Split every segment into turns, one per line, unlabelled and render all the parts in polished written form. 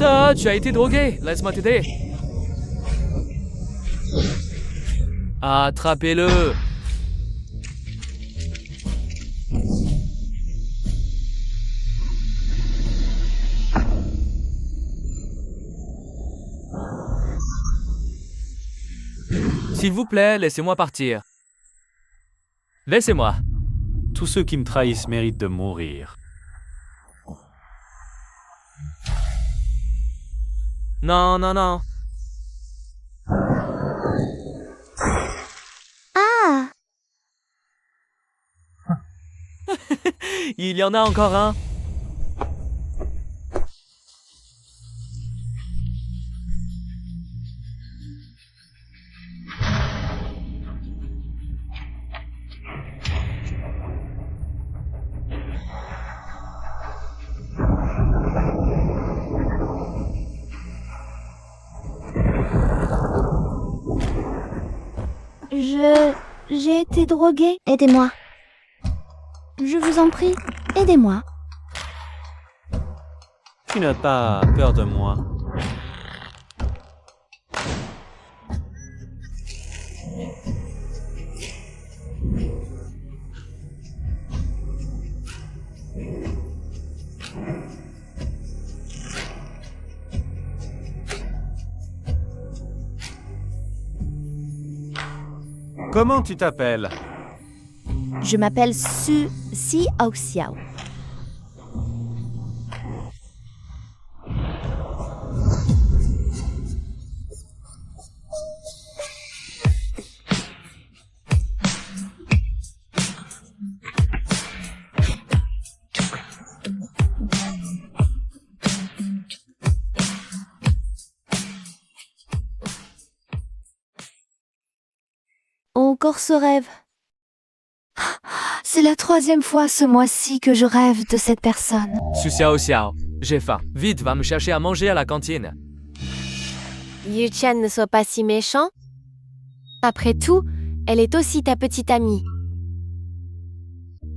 Ah, tu as été drogué. Laisse-moi t'aider. Attrapez-le. S'il vous plaît, laissez-moi partir. Laissez-moi.
Tous ceux qui me trahissent méritent de mourir.
Non, non, non.
Ah!
Il y en a encore un.
J'ai été droguée. Aidez-moi. Je vous en prie, aidez-moi.
Tu n'as pas peur de moi. Comment tu t'appelles?
Je m'appelle Su Si Ao Xiao. Encore ce rêve. C'est la 3e fois ce mois-ci que je rêve de cette personne.
Su Xiao Xiao, j'ai faim. Vite, va me chercher à manger à la cantine.
Yu Qian, ne sois pas si méchant. Après tout, elle est aussi ta petite amie.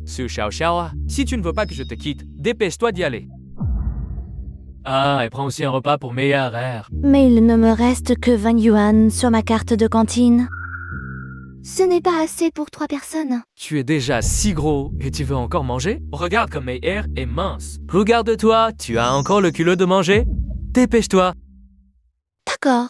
Su Xiao Xiao, si tu ne veux pas que je te quitte, dépêche-toi d'y aller. Ah, et prends aussi un repas pour meilleur air.
Mais il ne me reste que 20 yuan sur ma carte de cantine. Ce n'est pas assez pour 3 personnes.
Tu es déjà si gros et tu veux encore manger? Regarde comme mes airs est mince. Regarde-toi, tu as encore le culot de manger? Dépêche-toi.
D'accord.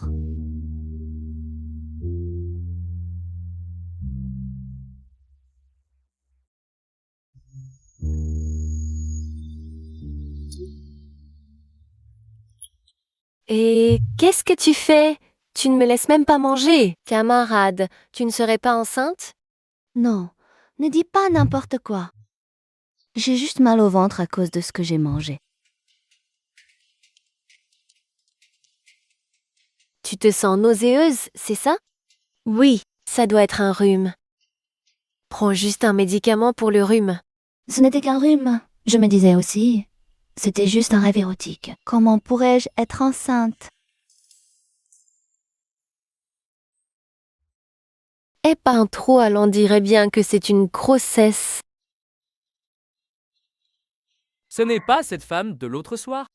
Et qu'est-ce que tu fais? Tu ne me laisses même pas manger. Camarade, tu ne serais pas enceinte?
Non, ne dis pas n'importe quoi. J'ai juste mal au ventre à cause de ce que j'ai mangé.
Tu te sens nauséeuse, c'est ça?
Oui,
Ça doit être un rhume. Prends juste un médicament pour le rhume.
ce n'était qu'un rhume. Je me disais aussi, c'était juste un rêve érotique. Comment pourrais-je être enceinte?
Eh pas trop, on dirait bien que c'est une grossesse.
Ce n'est pas cette femme de l'autre soir?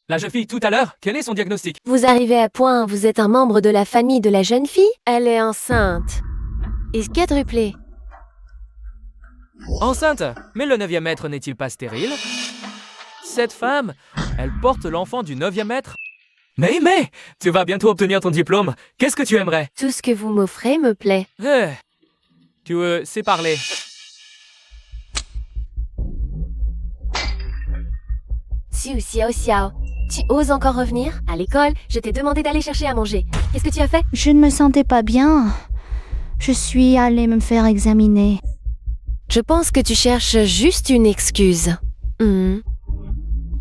La jeune fille tout à l'heure, quel est son diagnostic?
Vous arrivez à point, vous êtes un membre de la famille de la jeune fille? Elle est enceinte. Et quadruplée.
Enceinte? Mais le 9e mètre n'est-il pas stérile? Cette femme, elle porte l'enfant du 9e mètre? Mais, tu vas bientôt obtenir ton diplôme. Qu'est-ce que tu aimerais?
Tout ce que vous m'offrez me plaît.
Tu sais parler.
Su Xiao Xiao, tu oses encore revenir? À l'école, je t'ai demandé d'aller chercher à manger. Qu'est-ce que tu as fait?
Je ne me sentais pas bien. Je suis allée me faire examiner.
Je pense que tu cherches juste une excuse.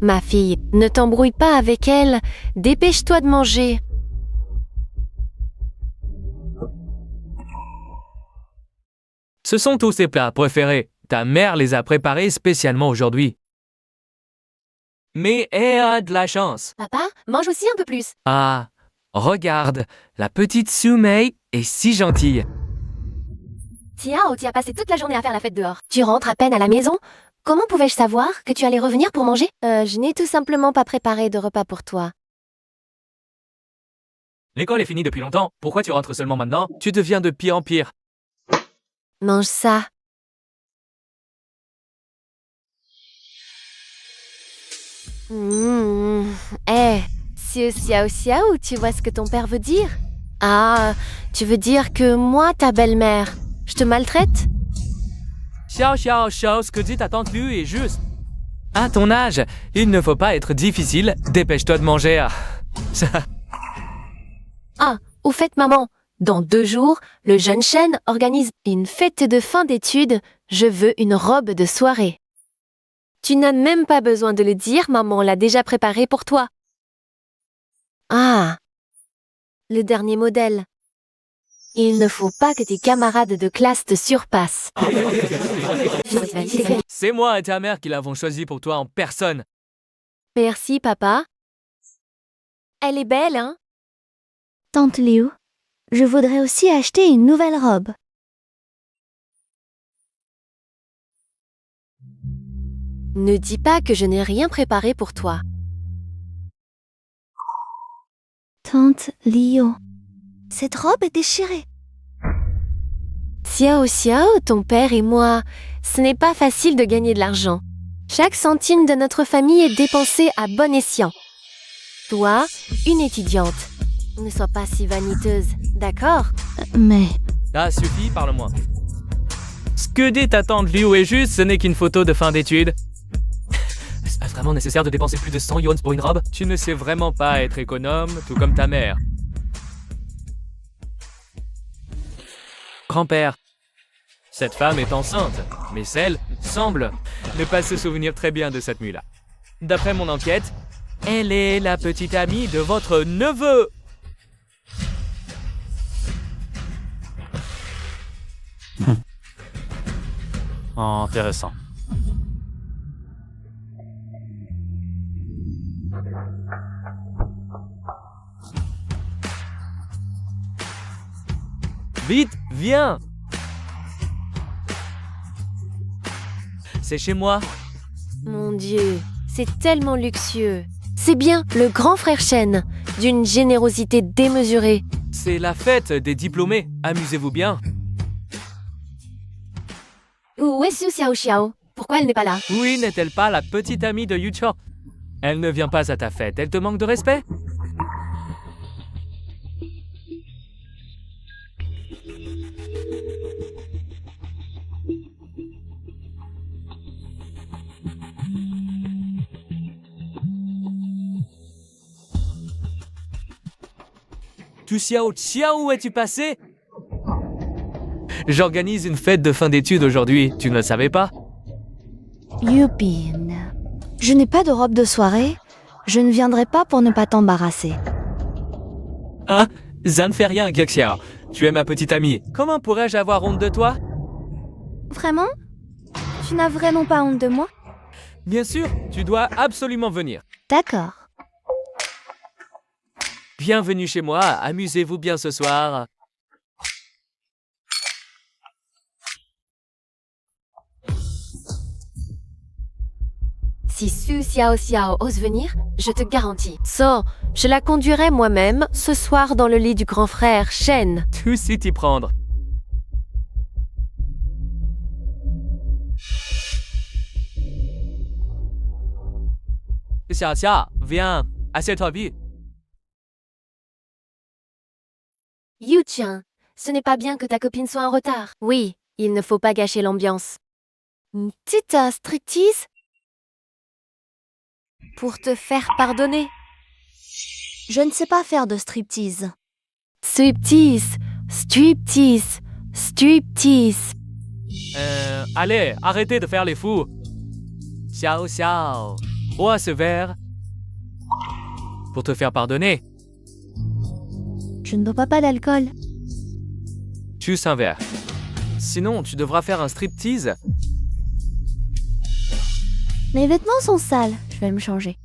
Ma fille, ne t'embrouille pas avec elle. Dépêche-toi de manger.
Ce sont tous ses plats préférés. Ta mère les a préparés spécialement aujourd'hui. Mais elle a de la chance.
Papa, mange aussi un peu plus.
Ah, regarde, la petite Su Mei est si gentille.
Tiao, tu as passé toute la journée à faire la fête dehors. Tu rentres à peine à la maison? Comment pouvais-je savoir que tu allais revenir pour manger? Je n'ai tout simplement pas préparé de repas pour toi.
L'école est finie depuis longtemps. Pourquoi tu rentres seulement maintenant? Tu deviens de pire en pire.
Mange ça. Xiao Xiao, tu vois ce que ton père veut dire? Ah, tu veux dire que moi, ta belle-mère, je te maltraite?
Xiao, xiao, xiao, ce que dit ta tante Liu est juste. À ton âge, il ne faut pas être difficile. Dépêche-toi de manger.
Ah, au fait, maman, dans 2 jours, le jeune Shen organise une fête de fin d'études. Je veux une robe de soirée. Tu n'as même pas besoin de le dire, maman l'a déjà préparée pour toi. Ah, le dernier modèle. Il ne faut pas que tes camarades de classe te surpassent.
C'est moi et ta mère qui l'avons choisi pour toi en personne.
Merci, papa. Elle est belle, hein?
Tante Liu, je voudrais aussi acheter une nouvelle robe.
Ne dis pas que je n'ai rien préparé pour toi.
Tante Liu, cette robe est déchirée.
Xiao Xiao, ton père et moi, ce n'est pas facile de gagner de l'argent. Chaque centime de notre famille est dépensé à bon escient. Toi, une étudiante. Ne sois pas si vaniteuse, d'accord?
Mais
Ah, suffit, parle-moi. Ce que dit ta tante Liu est juste, ce n'est qu'une photo de fin d'études. Est-ce pas vraiment nécessaire de dépenser plus de 100 yuans pour une robe? Tu ne sais vraiment pas être économe, tout comme ta mère. Grand-père, cette femme est enceinte, mais celle semble ne pas se souvenir très bien de cette nuit-là. D'après mon enquête, elle est la petite amie de votre neveu.
Intéressant.
Vite, viens! C'est chez moi.
Mon Dieu, c'est tellement luxueux. C'est bien le grand frère Shen, d'une générosité démesurée.
C'est la fête des diplômés. Amusez-vous bien.
Où est Xiao Xiao? Pourquoi elle n'est pas là?
Oui, n'est-elle pas la petite amie de Yu Chao? Elle ne vient pas à ta fête. Elle te manque de respect? Tu Xiao Xiao, où es-tu passé? J'organise une fête de fin d'études aujourd'hui. Tu ne le savais pas?
Yupin, je n'ai pas de robe de soirée. Je ne viendrai pas pour ne pas t'embarrasser.
Ah, ça ne fait rien, Xiao. Tu es ma petite amie. Comment pourrais-je avoir honte de toi?
Vraiment? Tu n'as vraiment pas honte de moi?
Bien sûr, tu dois absolument venir.
D'accord.
Bienvenue chez moi, amusez-vous bien ce soir.
Si Su Xiao Xiao ose venir, je te garantis. So, je la conduirai moi-même ce soir dans le lit du grand frère Shen.
Tu sais t'y prendre. Xia Xia, viens, assieds-toi vite.
Yu-chan, ce n'est pas bien que ta copine soit en retard. Oui, il ne faut pas gâcher l'ambiance. Une petite striptease pour te faire pardonner.
Je ne sais pas faire de striptease.
Striptease, striptease, striptease.
Allez, arrêtez de faire les fous. Xiao Xiao, bois ce verre pour te faire pardonner.
Je ne bois pas d'alcool.
Juste un verre. Sinon, tu devras faire un striptease.
Mes vêtements sont sales. Je vais me changer.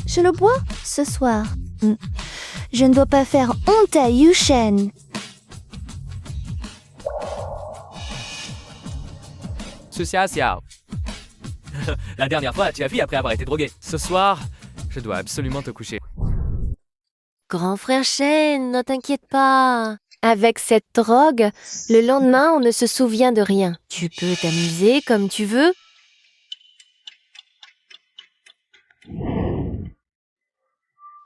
Je le bois ce soir. Je ne dois pas faire honte à Yu Shen.
Xiao Xiao. La dernière fois, tu as fui après avoir été drogué. Ce soir, je dois absolument te coucher.
Grand frère Shen, ne t'inquiète pas. Avec cette drogue, le lendemain, on ne se souvient de rien. Tu peux t'amuser comme tu veux.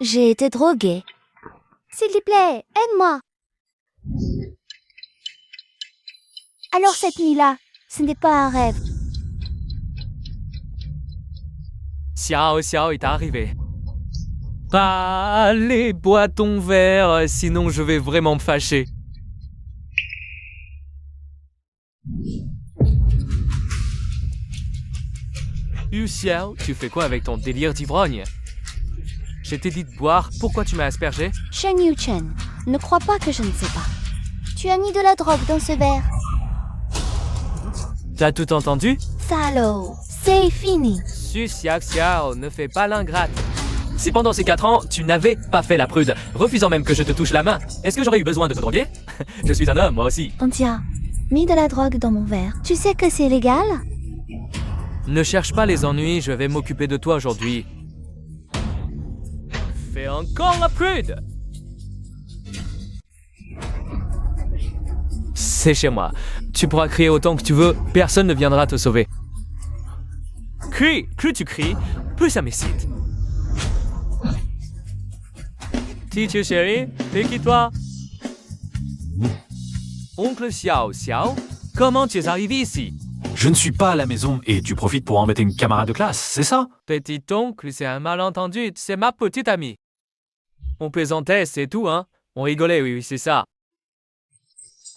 J'ai été droguée. S'il te plaît, aide-moi. Alors cette nuit-là, ce n'est pas un rêve.
Xiao Xiao est arrivé. Allez, bois ton verre, sinon je vais vraiment me fâcher. Xiao, tu fais quoi avec ton délire d'ivrogne? Je t'ai dit de boire, pourquoi tu m'as aspergé?
Shen Yuchen, ne crois pas que je ne sais pas. Tu as mis de la drogue dans ce verre.
T'as tout entendu?
Salaud, c'est fini.
Xiao Xiao, ne fais pas l'ingrate. Si pendant ces 4 ans, tu n'avais pas fait la prude, refusant même que je te touche la main, est-ce que j'aurais eu besoin de te droguer? Je suis un homme, moi aussi.
On t'a mis de la drogue dans mon verre. Tu sais que c'est légal?
Ne cherche pas les ennuis, je vais m'occuper de toi aujourd'hui. Fais encore la prude! C'est chez moi. Tu pourras crier autant que tu veux, personne ne viendra te sauver. Crie! Plus tu cries, plus ça m'excite. Teacher chérie, t'es qui toi? Oncle Xiao Xiao, comment tu es arrivé ici?
Je ne suis pas à la maison et tu profites pour embêter une camarade de classe, c'est ça?
Petit oncle, c'est un malentendu, c'est ma petite amie. On plaisantait, c'est tout, hein? On rigolait, oui, c'est ça.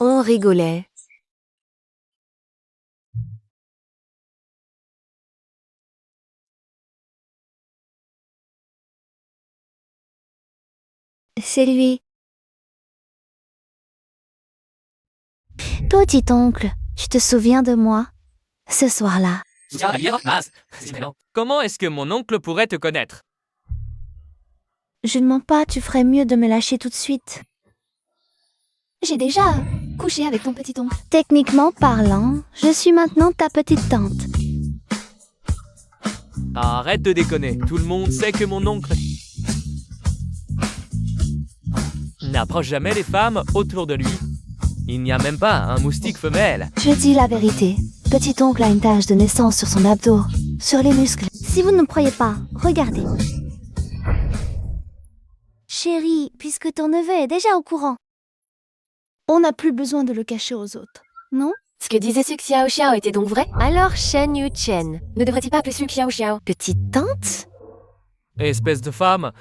On rigolait.
C'est lui. Petit oncle, tu te souviens de moi? Ce soir-là.
Comment est-ce que mon oncle pourrait te connaître?
Je ne mens pas, tu ferais mieux de me lâcher tout de suite. J'ai déjà couché avec ton petit oncle. Techniquement parlant, je suis maintenant ta petite tante.
Arrête de déconner, tout le monde sait que mon oncle n'approche jamais les femmes autour de lui. Il n'y a même pas un moustique femelle.
Je dis la vérité. Petit oncle a une tache de naissance sur son abdos, sur les muscles. Si vous ne me croyez pas, regardez. Chérie, puisque ton neveu est déjà au courant, on n'a plus besoin de le cacher aux autres, non?
Ce que disait ce Xiao Xiao était donc vrai? Alors Shen Yuchen, ne devrait-il pas appeler ce Xiao Xiao petite tante?
Espèce de femme.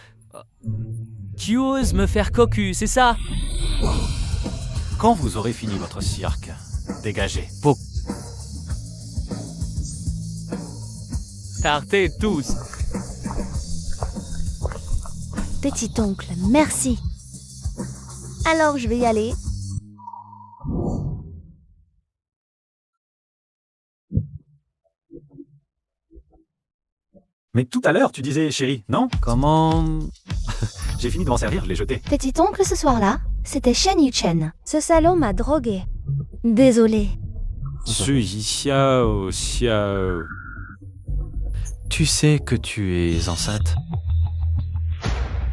Tu oses me faire cocu, c'est ça?
Quand vous aurez fini votre cirque, dégagez.
Partez tous.
Petit oncle, merci. Alors je vais y aller.
Mais tout à l'heure, tu disais chérie, non? Comment... J'ai fini de m'en servir, je l'ai jeté.
Petit oncle ce soir-là, c'était Shen Yuchen. Ce salaud m'a drogué. Désolé.
Xiao Xiao. Tu sais que tu es enceinte?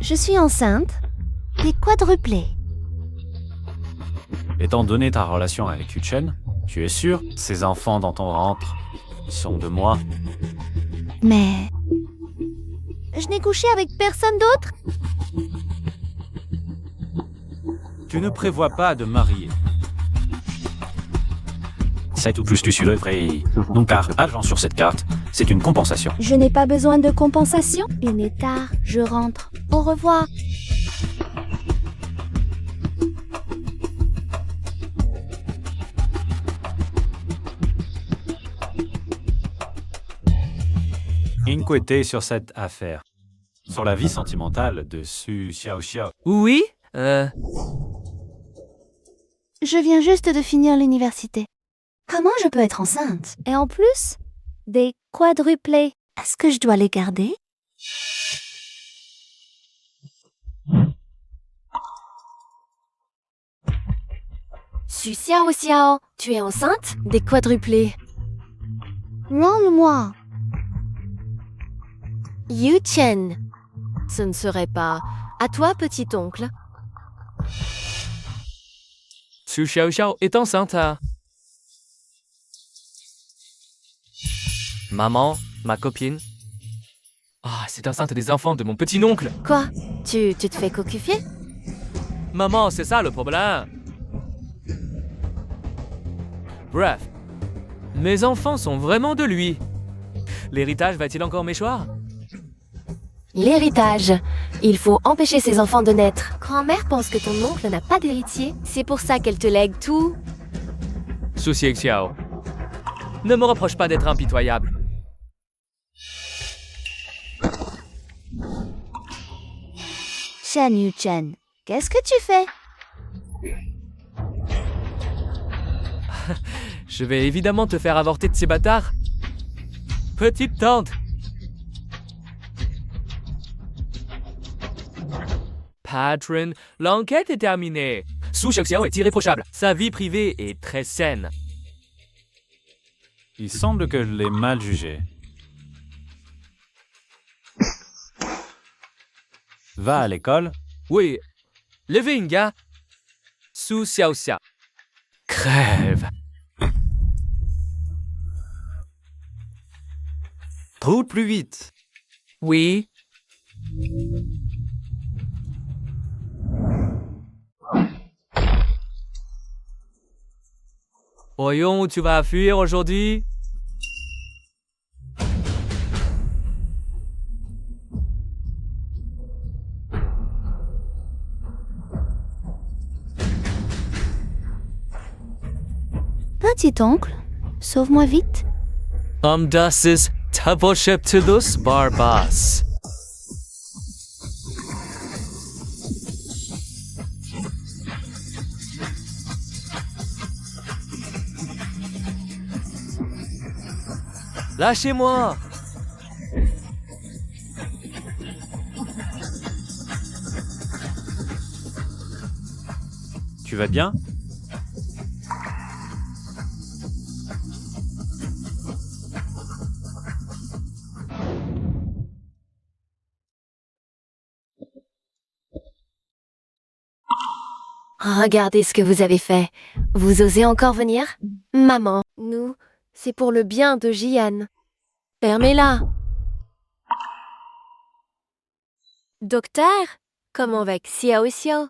Je suis enceinte et quadruplée.
Étant donné ta relation avec Yuchen, tu es sûr? Ces enfants dans ton ventre sont de moi.
Mais... je n'ai couché avec personne d'autre?
Tu ne prévois pas de marier. 7 ou plus tu suivrais. Non car, agent sur cette carte, c'est une compensation.
Je n'ai pas besoin de compensation. Il est tard, je rentre. Au revoir.
Inquiété sur cette affaire. Sur la vie sentimentale de Su Xiao Xiao.
Oui?
Je viens juste de finir l'université. Comment je peux être enceinte? Et en plus, des quadruplés. Est-ce que je dois les garder?
Su Xiao Xiao, tu es enceinte? Des quadruplés.
Rends-le-moi.
Yu Chen. Ce ne serait pas... À toi, petit-oncle.
Su Xiaoxiao est enceinte. Maman, ma copine. Ah, c'est enceinte des enfants de mon petit-oncle.
Quoi? Tu te fais cocufier?
Maman, c'est ça le problème. Bref, mes enfants sont vraiment de lui. L'héritage va-t-il encore m'échoir?
L'héritage. Il faut empêcher ses enfants de naître. Grand-mère pense que ton oncle n'a pas d'héritier. C'est pour ça qu'elle te lègue tout.
Su Xiao. Ne me reproche pas d'être impitoyable.
Shen Yu-chen, qu'est-ce que tu fais?
Je vais évidemment te faire avorter de ces bâtards. Petite tante. Patron, l'enquête est terminée. Su Xiao est irréprochable. Sa vie privée est très saine.
Il semble que je l'ai mal jugé. Va à l'école.
Oui. Levez, gars. Su Xiao. Crève.
Roule plus vite.
Oui. Voyons où tu vas fuir aujourd'hui.
Petit-oncle, sauve-moi vite.
Das ist Taboscheptilus barbas. Lâchez-moi!
Tu vas bien?
Regardez ce que vous avez fait. Vous osez encore venir? Maman, nous, c'est pour le bien de Jian. Fermez-la. Docteur, comment va Xiao Xiao?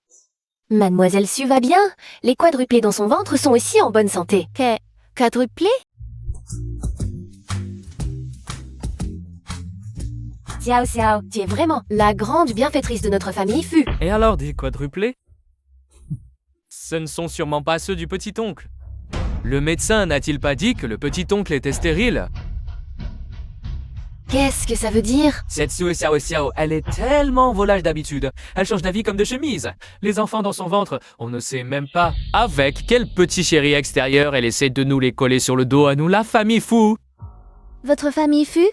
Mademoiselle Su va bien. Les quadruplés dans son ventre sont aussi en bonne santé. Quadruplés? Xiao Xiao, tu es vraiment la grande bienfaitrice de notre famille Fu.
Et alors des quadruplés? Ce ne sont sûrement pas ceux du petit-oncle. Le médecin n'a-t-il pas dit que le petit-oncle était stérile?
Qu'est-ce que ça veut dire?
Cette Su Xiao, elle est tellement volage d'habitude. Elle change d'avis comme de chemise. Les enfants dans son ventre, on ne sait même pas avec quel petit chéri extérieur elle essaie de nous les coller sur le dos à nous, la famille fou.
Votre famille Fu?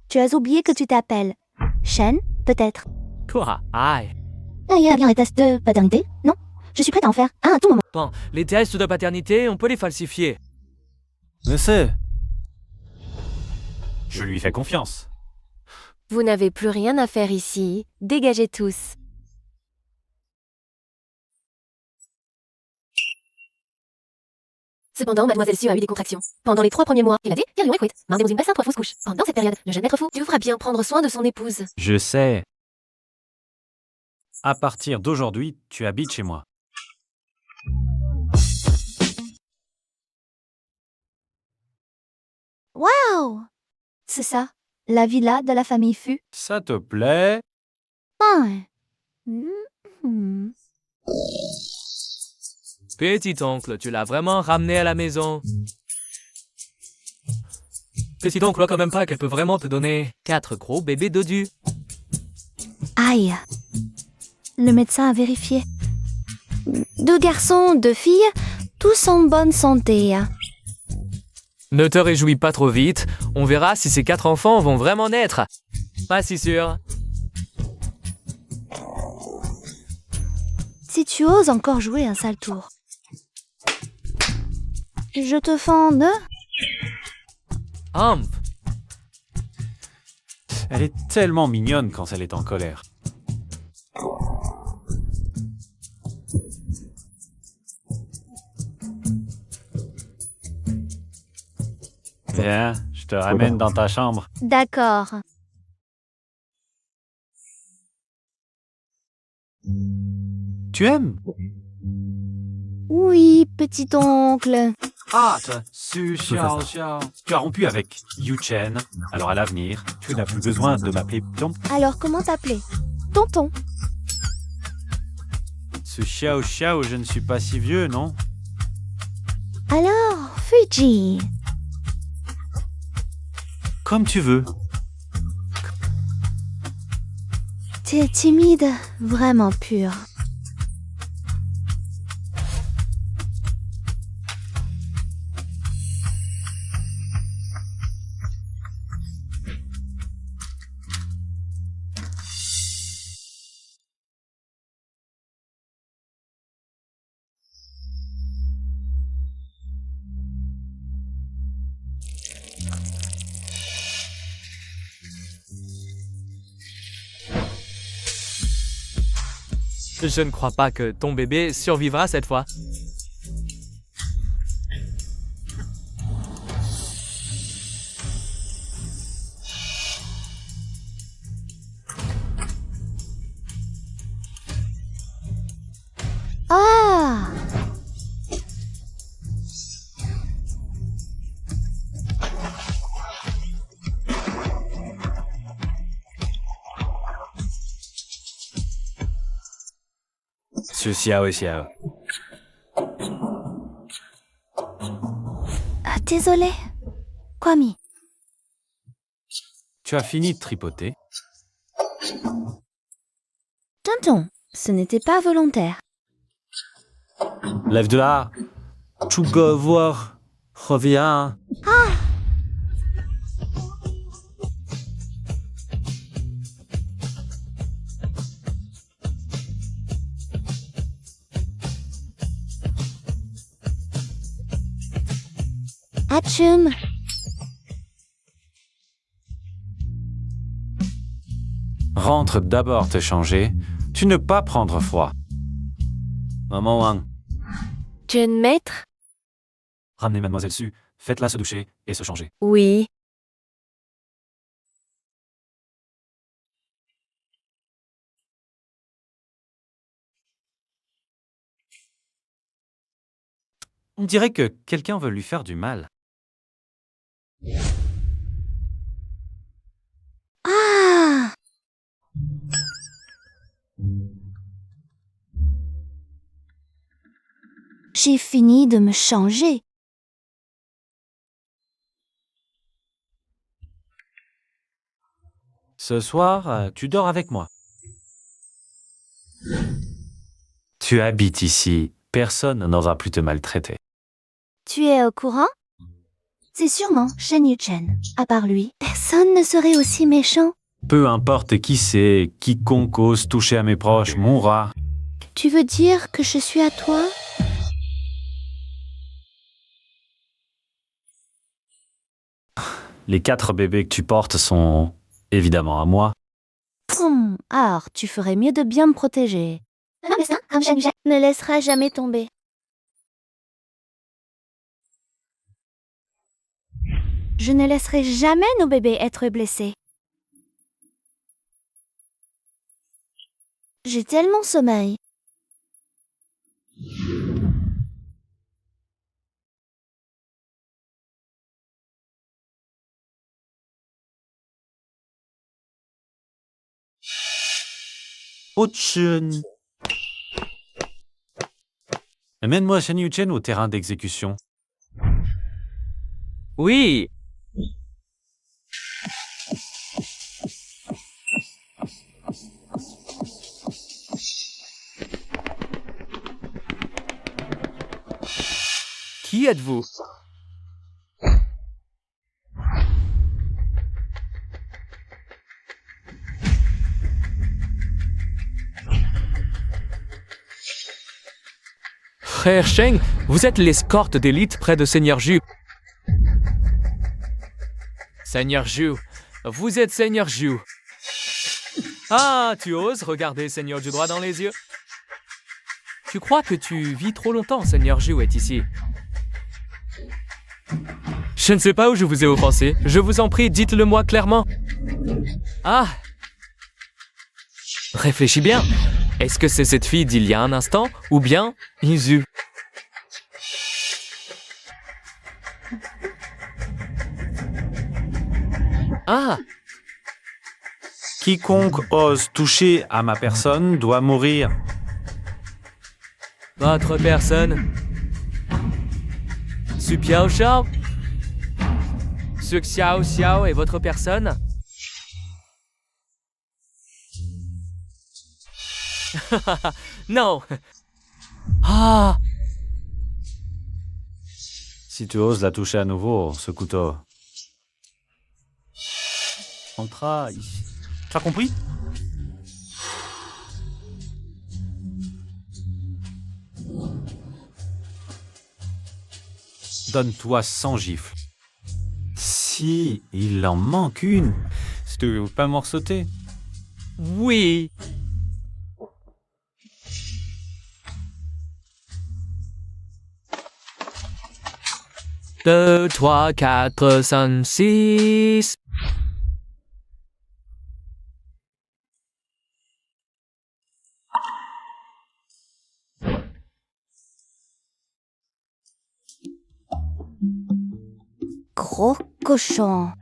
Tu as oublié que tu t'appelles Shen, peut-être?
Quoi? Aïe.
Il y a bien les tests de paternité, non? Je suis prête à en faire un à tout moment.
Bon, les tests de paternité, on peut les falsifier.
Je sais. Je lui fais confiance.
Vous n'avez plus rien à faire ici. Dégagez tous. Cependant, mademoiselle Su a eu des contractions. Pendant les 3 premiers mois, il a dit « Viens, écoute, mardi dans une bassin, 3 fausses couches. » Pendant cette période, le jeune maître fou devra bien prendre soin de son épouse.
Je sais. À partir d'aujourd'hui, tu habites chez moi.
Wow! C'est ça, la villa de la famille Fu.
Ça te plaît?
Ah. Mhm.
Petit-oncle, tu l'as vraiment ramené à la maison. Petit-oncle, crois quand même pas qu'elle peut vraiment te donner 4 gros bébés dodus.
Aïe. Le médecin a vérifié. 2 garçons, 2 filles, tous en bonne santé.
Ne te réjouis pas trop vite, on verra si ces 4 enfants vont vraiment naître. Pas si sûr.
Si tu oses encore jouer un sale tour. Je te fends 2.
Humph.
Elle est tellement mignonne quand elle est en colère. Viens, je te ramène dans ta chambre.
D'accord.
Tu aimes?
Oui, petit oncle.
Ah, Su Xiao Xiao. Tu as rompu avec Yu Chen. Alors à l'avenir, tu n'as plus besoin de m'appeler Tom.
Alors comment t'appeler? Tonton.
Ce Xiao Xiao, je ne suis pas si vieux, non?
Alors, Fuji.
Comme tu veux.
T'es timide, vraiment pur.
Je ne crois pas que ton bébé survivra cette fois.
Ah!
Ce Xiao Xiao.
Ah, désolé. Kwami.
Tu as fini de tripoter?
Tonton, ce n'était pas volontaire.
Lève de là. Tu vas voir. Reviens.
Atchoum.
Rentre d'abord te changer. Tu ne pas prendre froid. Maman Wang,
Jeune maître?
ramenez mademoiselle Su. Faites-la se doucher et se changer.
Oui.
On dirait que quelqu'un veut lui faire du mal.
Ah! J'ai fini de me changer.
Ce soir, tu dors avec moi. Tu habites ici. Personne n'osera plus te maltraiter.
Tu es au courant? C'est sûrement Shen Yuchen. À part lui, personne ne serait aussi méchant.
Peu importe qui c'est, quiconque ose toucher à mes proches mourra.
Tu veux dire que je suis à toi?
Les 4 bébés que tu portes sont évidemment à moi.
Alors, tu ferais mieux de bien me protéger. Ne laissera jamais tomber. Je ne laisserai jamais nos bébés être blessés. J'ai tellement sommeil.
Chen. Amène-moi Shen Yuchen au terrain d'exécution.
Oui. Qui êtes-vous? Frère Sheng, vous êtes l'escorte d'élite près de Seigneur Ju. Seigneur Zhu, vous êtes Seigneur Zhu. Ah, tu oses regarder Seigneur Zhu droit dans les yeux? Tu crois que tu vis trop longtemps, Seigneur Zhu est ici. Je ne sais pas où je vous ai offensé. Je vous en prie, dites-le-moi clairement. Ah! Réfléchis bien. Est-ce que c'est cette fille d'il y a un instant, ou bien Izu? Ah!
Quiconque ose toucher à ma personne doit mourir.
Votre personne? Su Piao Xiao? Su Xiao Xiao est votre personne? Non! Ah!
Si tu oses la toucher à nouveau, ce couteau. On le trahit. Tu as compris? Donne-toi 100 gifles. Si il en manque une, si tu veux pas morceauter.
Oui! 2, 3, 4, 5, 6.
Gros cochon.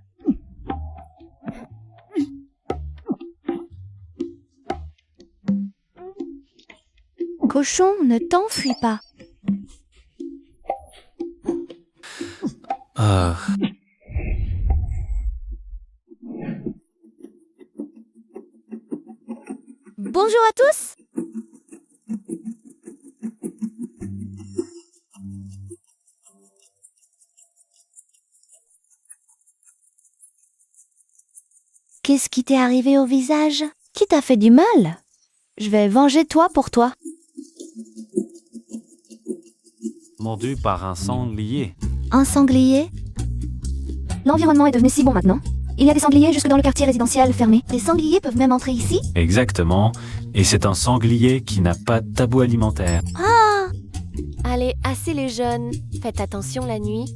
Cochon, ne t'enfuis pas. Bonjour à tous. Qu'est-ce qui t'est arrivé au visage? Qui t'a fait du mal? Je vais venger toi pour toi.
Mordu par un sanglier.
Un sanglier? L'environnement est devenu si bon maintenant. Il y a des sangliers jusque dans le quartier résidentiel fermé. Les sangliers peuvent même entrer ici?
Exactement. Et c'est un sanglier qui n'a pas de tabou alimentaire.
Ah!
Allez, assez les jeunes. Faites attention la nuit.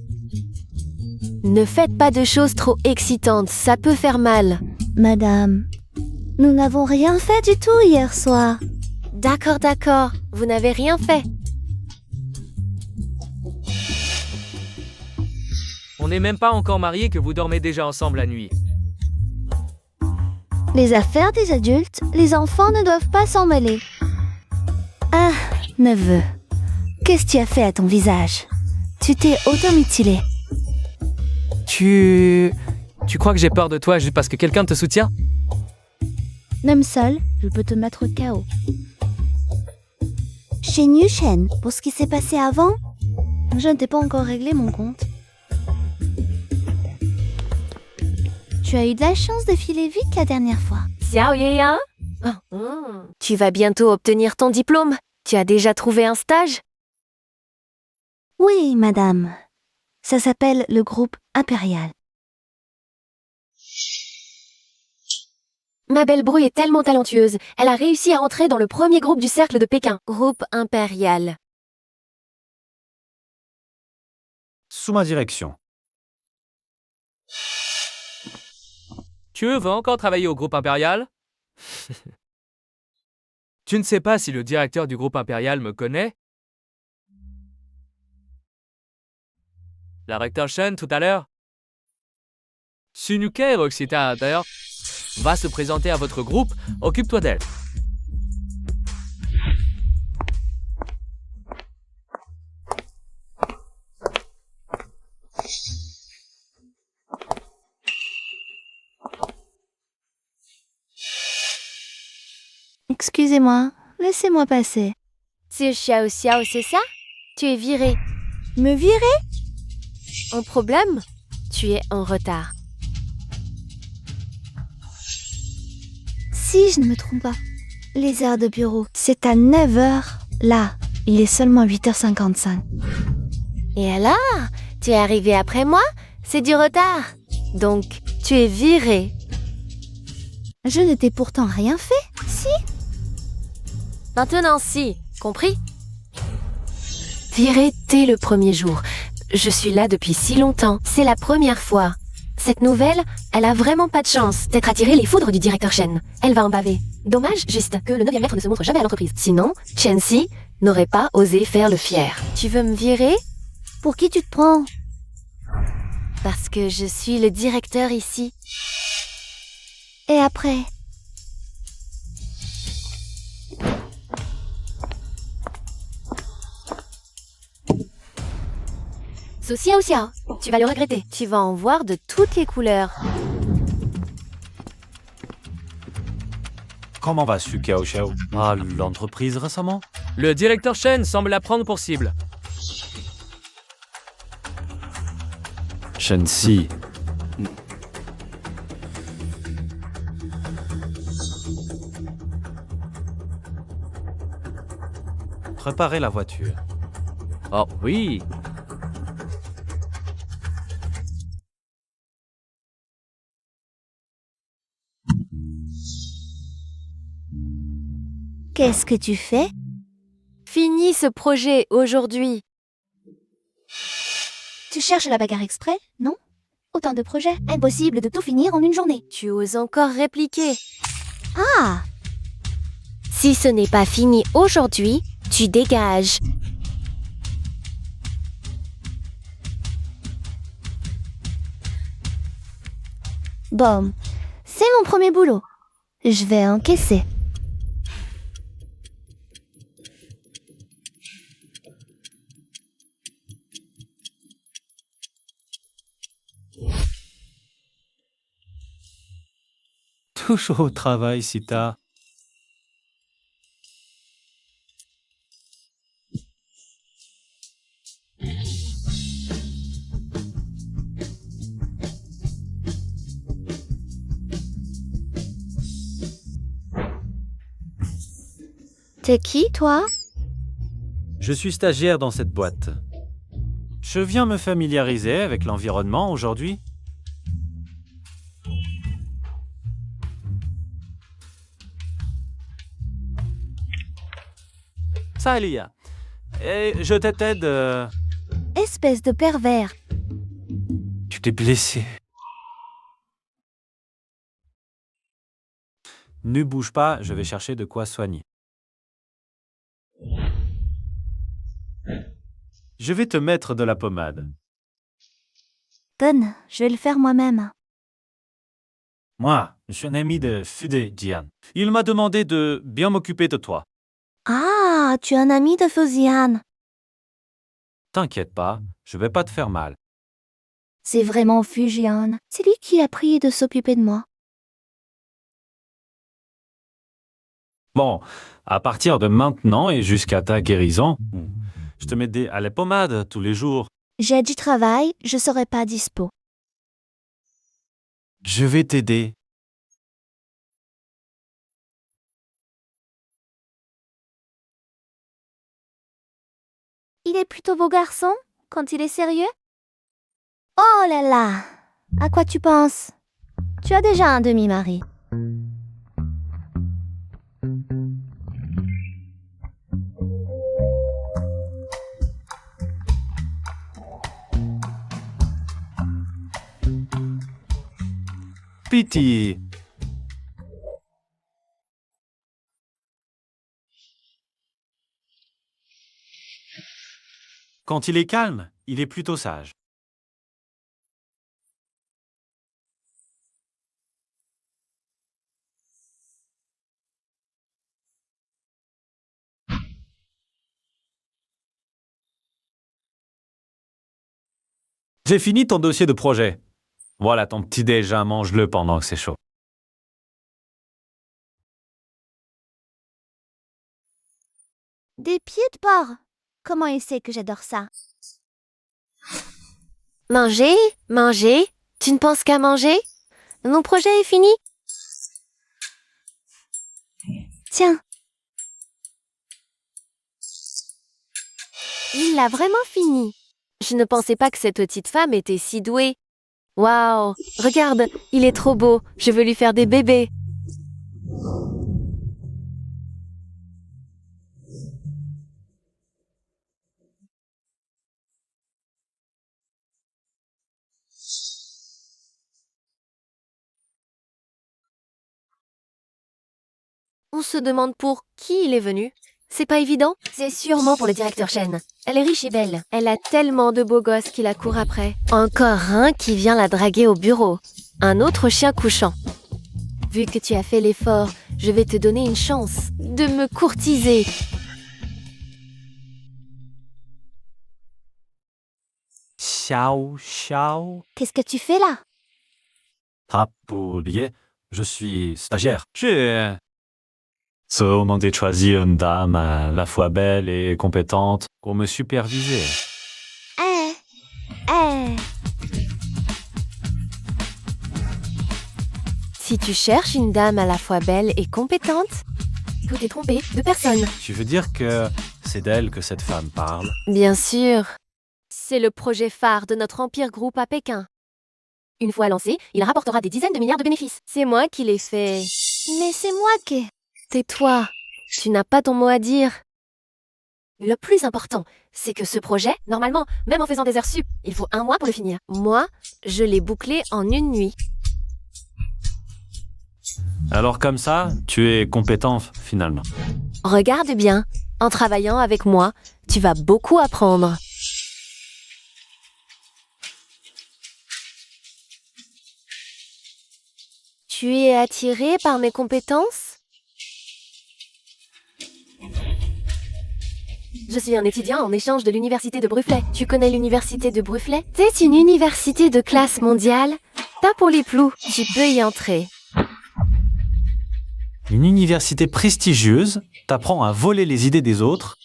Ne faites pas de choses trop excitantes, ça peut faire mal.
Madame, nous n'avons rien fait du tout hier soir.
D'accord, d'accord. Vous n'avez rien fait.
On n'est même pas encore mariés que vous dormez déjà ensemble la nuit.
Les affaires des adultes, les enfants ne doivent pas s'en mêler. Ah, neveu, qu'est-ce que tu as fait à ton visage? Tu t'es automutilé.
Tu crois que j'ai peur de toi juste parce que quelqu'un te soutient?
Même seul, je peux te mettre KO. Chez New Shen, pour ce qui s'est passé avant, je ne t'ai pas encore réglé mon compte. Tu as eu de la chance de filer vite la dernière fois.
Xiao Yeya. Tu vas bientôt obtenir ton diplôme. Tu as déjà trouvé un stage?
Oui, madame. Ça s'appelle le groupe impérial.
Ma belle Bru est tellement talentueuse. Elle a réussi à entrer dans le premier groupe du cercle de Pékin. Groupe impérial.
Sous ma direction.
Tu veux encore travailler au groupe impérial? Tu ne sais pas si le directeur du groupe impérial me connaît? La recteur Shen tout à l'heure? Sunuke Roxita d'ailleurs va se présenter à votre groupe, occupe-toi d'elle.
Excusez-moi, laissez-moi passer.
C'est Xiao Xiao, c'est ça? Tu es viré.
Me virer?
Un problème? Tu es en retard.
Si je ne me trompe pas, les heures de bureau, c'est à 9h. Là, il est seulement 8h55.
Et alors? Tu es arrivé après moi? C'est du retard. Donc, tu es viré.
Je ne t'ai pourtant rien fait, si?
Maintenant, si. Compris? Viré dès le premier jour. Je suis là depuis si longtemps. C'est la première fois. Cette nouvelle, elle a vraiment pas de chance d'être attirée les foudres du directeur Shen. Elle va en baver. Dommage juste que le 9e maître ne se montre jamais à l'entreprise. Sinon, Chen Si n'aurait pas osé faire le fier. Tu veux me virer?
Pour qui tu te prends?
Parce que je suis le directeur ici.
Et après?
Xiao Xiao, tu vas le regretter. Tu vas en voir de toutes les couleurs.
Comment va Su Xiao Xiao? Ah, l'entreprise récemment?
Le directeur Shen semble la prendre pour cible.
Shen Si. Préparez la voiture.
Oh oui.
Qu'est-ce que tu fais?
Finis ce projet aujourd'hui.
Tu cherches la bagarre exprès, non? Autant de projets, impossible de tout finir en une journée.
Tu oses encore répliquer.
Ah!
Si ce n'est pas fini aujourd'hui, tu dégages.
Bon, c'est mon premier boulot. Je vais encaisser.
Toujours au travail, Sita.
T'es qui, toi?
Je suis stagiaire dans cette boîte. Je viens me familiariser avec l'environnement aujourd'hui. Ça, Elia. Et je t'aide.
Espèce de pervers.
Tu t'es blessé. Ne bouge pas, je vais chercher de quoi soigner. Je vais te mettre de la pommade.
Donne, je vais le faire moi-même.
Moi, je suis un ami de Fude Jian. Il m'a demandé de bien m'occuper de toi.
Ah, tu es un ami de Fujian.
T'inquiète pas, je vais pas te faire mal.
C'est vraiment Fujian. C'est lui qui a prié de s'occuper de moi.
Bon, à partir de maintenant et jusqu'à ta guérison, je te mets à la pommade tous les jours.
J'ai du travail, je serai pas dispo.
Je vais t'aider.
Il est plutôt beau garçon, quand il est sérieux? Oh là là! À quoi tu penses? Tu as déjà un demi-mari.
Pitié. Quand il est calme, il est plutôt sage. J'ai fini ton dossier de projet. Voilà ton petit déj, mange-le pendant que c'est chaud.
Des pieds de porc. Comment il sait que j'adore ça?
Manger, manger. Tu ne penses qu'à manger? Mon projet est fini.
Tiens,
Il l'a vraiment fini. Je ne pensais pas que cette petite femme était si douée. Waouh, regarde, il est trop beau. Je veux lui faire des bébés. On se demande pour qui il est venu. C'est pas évident? C'est sûrement pour le directeur Chen. Elle est riche et belle. Elle a tellement de beaux gosses qui la courent après. Encore un qui vient la draguer au bureau. Un autre chien couchant. Vu que tu as fait l'effort, je vais te donner une chance de me courtiser.
Xiao, Xiao.
Qu'est-ce que tu fais là?
Ah, pour oublier, je suis stagiaire. J'ai demandé de choisir une dame à la fois belle et compétente pour me superviser.
Eh.
Si tu cherches une dame à la fois belle et compétente, tu t'es trompé de personne.
Tu veux dire que c'est d'elle que cette femme parle?
Bien sûr. C'est le projet phare de notre Empire Group à Pékin. Une fois lancé, il rapportera des dizaines de milliards de bénéfices. C'est moi qui l'ai fait.
Mais c'est moi qui...
Tais-toi, tu n'as pas ton mot à dire. Le plus important, c'est que ce projet, normalement, même en faisant des heures sup, il faut 1 mois pour le finir. Moi, je l'ai bouclé en 1 nuit.
Alors comme ça, tu es compétent finalement.
Regarde bien, en travaillant avec moi, tu vas beaucoup apprendre. Tu es attiré par mes compétences? Je suis un étudiant en échange de l'université de Brufflet. Tu connais l'université de Brufflet? C'est une université de classe mondiale. Pas pour les plous, tu peux y entrer.
Une université prestigieuse t'apprend à voler les idées des autres.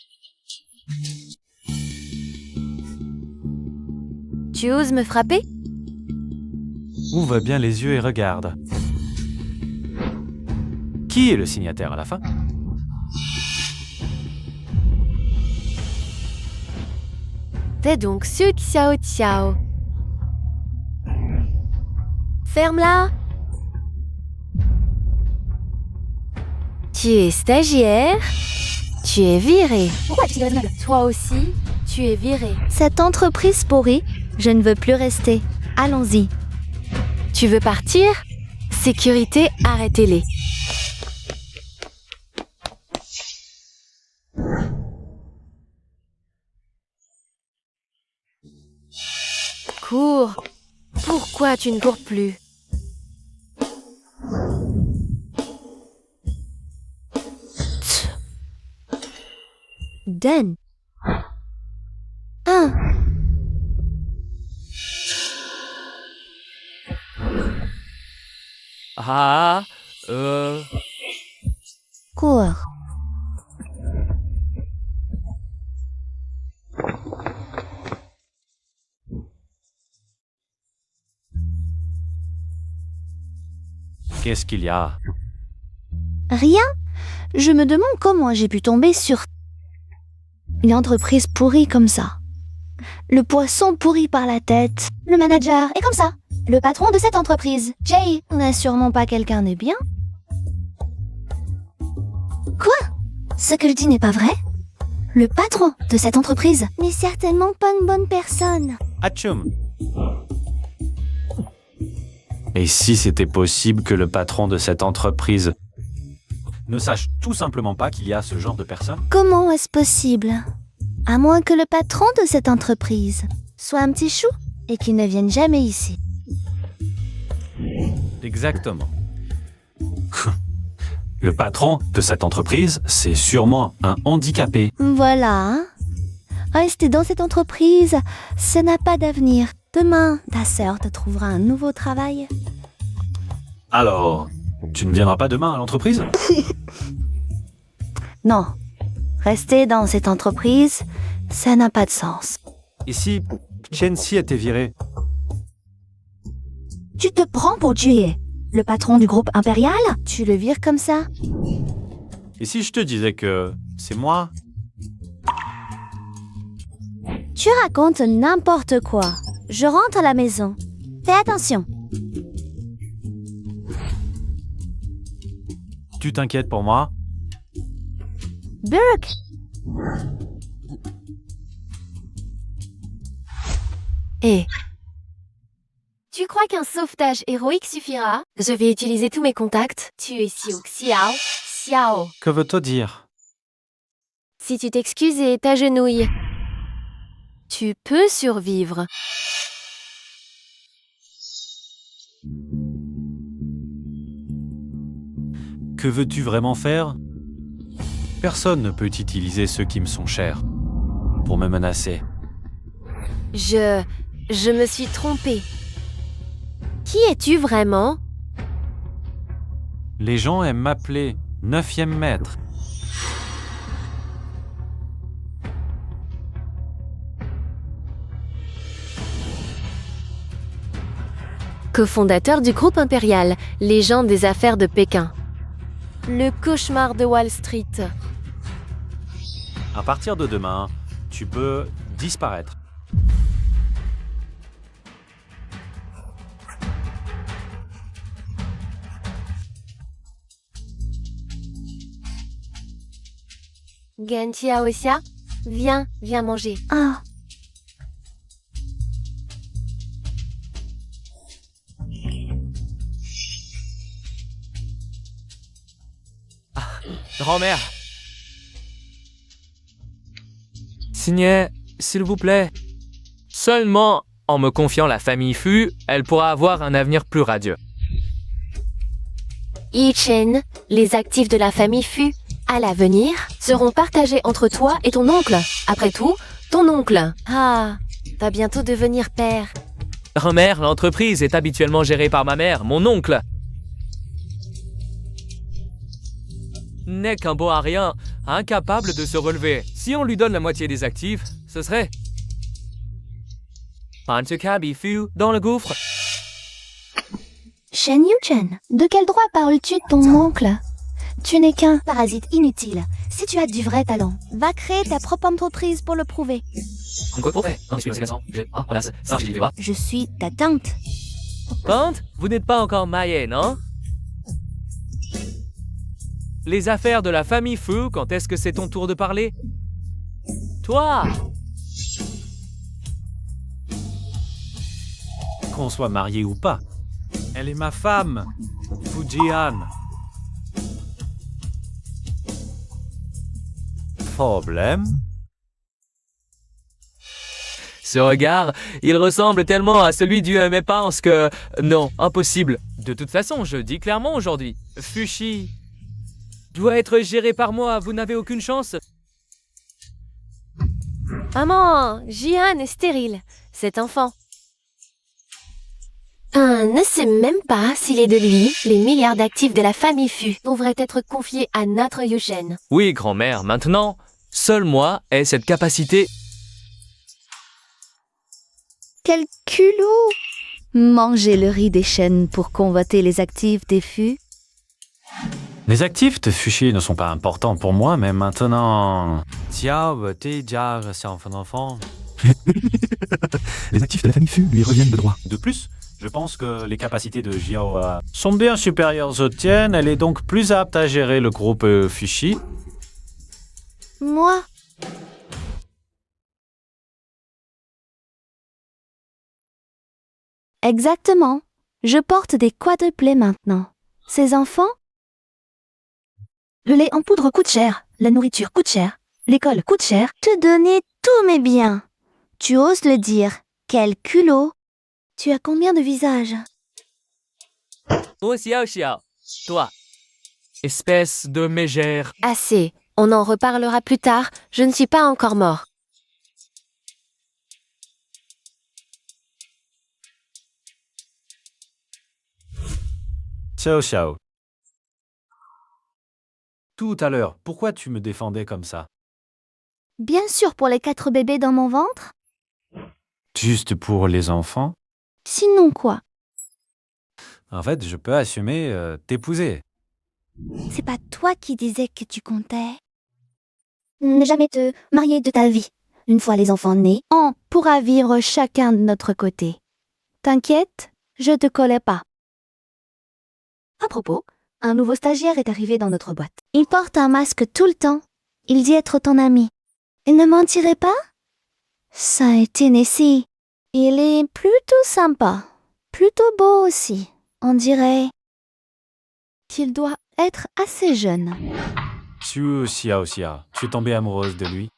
Tu oses me frapper?
Ouvre bien les yeux et regarde. Qui est le signataire à la fin?
T'es donc Su Xiao Xiao. Ferme-la. Tu es stagiaire. Tu es viré.
Pourquoi tu es raisonnable?
Toi aussi, tu es viré.
Cette entreprise pourrie, je ne veux plus rester. Allons-y.
Tu veux partir? Sécurité, arrêtez-les. Cours. Pourquoi tu ne cours plus?
Donne. Cours.
Qu'est-ce qu'il y a?
Rien. Je me demande comment j'ai pu tomber sur une entreprise pourrie comme ça. Le poisson pourri par la tête. Le manager est comme ça. Le patron de cette entreprise, Jay, n'est sûrement pas quelqu'un de bien. Quoi? Ce que je dis n'est pas vrai? Le patron de cette entreprise n'est certainement pas une bonne personne.
Atchoum. Et si c'était possible que le patron de cette entreprise ne sache tout simplement pas qu'il y a ce genre de personnes?
Comment est-ce possible? À moins que le patron de cette entreprise soit un petit chou et qu'il ne vienne jamais ici.
Exactement. Le patron de cette entreprise, c'est sûrement un handicapé.
Voilà. Hein? Rester dans cette entreprise, ça n'a pas d'avenir. Demain, ta sœur te trouvera un nouveau travail.
Alors, tu ne viendras pas demain à l'entreprise?
Non. Rester dans cette entreprise, ça n'a pas de sens.
Et si Chen Si était viré?
Tu te prends pour Jay, le patron du groupe impérial? Tu le vires comme ça?
Et si je te disais que c'est moi?
Tu racontes n'importe quoi. Je rentre à la maison. Fais attention.
Tu t'inquiètes pour moi?
Burke,
Et tu crois qu'un sauvetage héroïque suffira? Je vais utiliser tous mes contacts. Tu es Xiu Xiao. Xiao.
Que veut-on dire?
Si tu t'excuses et t'agenouilles, tu peux survivre.
Que veux-tu vraiment faire? Personne ne peut utiliser ceux qui me sont chers pour me menacer.
Je me suis trompée. Qui es-tu vraiment?
Les gens aiment m'appeler 9e maître.
Cofondateur du groupe impérial, légende des affaires de Pékin. Le cauchemar de Wall Street.
À partir de demain, tu peux disparaître.
Gan Xiaoxia, viens manger.
ah,
Grand-mère. Signez, s'il vous plaît. Seulement en me confiant la famille Fu, elle pourra avoir un avenir plus radieux.
Yi Chen, les actifs de la famille Fu, à l'avenir, seront partagés entre toi et ton oncle. Après tout, ton oncle. Ah, va bientôt devenir père.
Grand-mère, l'entreprise est habituellement gérée par ma mère, mon oncle. N'est qu'un bon à rien, incapable de se relever. Si on lui donne la moitié des actifs, ce serait... Hansukabi Fu dans le gouffre.
Shen Yuchen, de quel droit parles-tu de ton oncle? Tu n'es qu'un parasite inutile. Si tu as du vrai talent, va créer ta propre entreprise pour le prouver. Je suis ta tante.
Tante, vous n'êtes pas encore mariée, non? Les affaires de la famille Fu, quand est-ce que c'est ton tour de parler? Toi!
Qu'on soit marié ou pas, elle est ma femme, Fujian. Problème?
Ce regard, il ressemble tellement à celui du mais pense que... Non, impossible. De toute façon, je dis clairement aujourd'hui, Fushi doit être géré par moi, vous n'avez aucune chance.
Maman, Jihan est stérile. Cet enfant. Ne sait même pas s'il est de lui. Les milliards d'actifs de la famille Fu devraient être confiés à notre Yuchen.
Oui, grand-mère, maintenant, seul moi ai cette capacité...
Quel culot! Manger le riz des chênes pour convoiter les actifs des fûts.
Les actifs de Fushi ne sont pas importants pour moi, mais maintenant...
Les actifs de la famille Fu lui reviennent de droit.
De plus, je pense que les capacités de Jiao sont bien supérieures aux tiennes. Elle est donc plus apte à gérer le groupe Fushi.
Moi? Exactement. Je porte des quadruplés maintenant. Ces enfants? Le lait en poudre coûte cher, la nourriture coûte cher, l'école coûte cher. Te donner tous mes biens. Tu oses le dire. Quel culot! Tu as combien de visages?
Oh, Xiao Xiao, toi, espèce de mégère.
Assez. On en reparlera plus tard. Je ne suis pas encore mort.
Xiao Xiao. Tout à l'heure, pourquoi tu me défendais comme ça?
Bien sûr pour les 4 bébés dans mon ventre.
Juste pour les enfants?
Sinon quoi?
En fait, je peux assumer t'épouser.
C'est pas toi qui disais que tu comptais. Ne jamais te marier de ta vie. Une fois les enfants nés, on pourra vivre chacun de notre côté. T'inquiète, Je te connais pas. À propos, un nouveau stagiaire est arrivé dans notre boîte. Il porte un masque tout le temps. Il dit être ton ami. Il ne mentirait pas? Ça a été Nessie. Il est plutôt sympa. Plutôt beau aussi. On dirait qu'il doit être assez jeune.
Xu Xiaoxia, tu es tombée amoureuse de lui?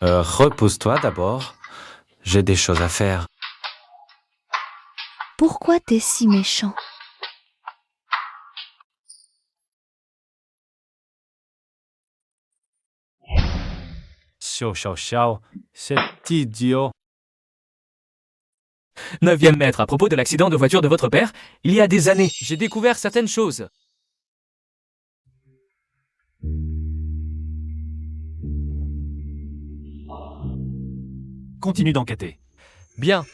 Repose-toi d'abord. J'ai des choses à faire.
Pourquoi t'es si méchant?
Xiao Xiao Xiao, c'est idiot.
9e maître, à propos de l'accident de voiture de votre père, il y a des années, j'ai découvert certaines choses.
Continue d'enquêter.
Bien.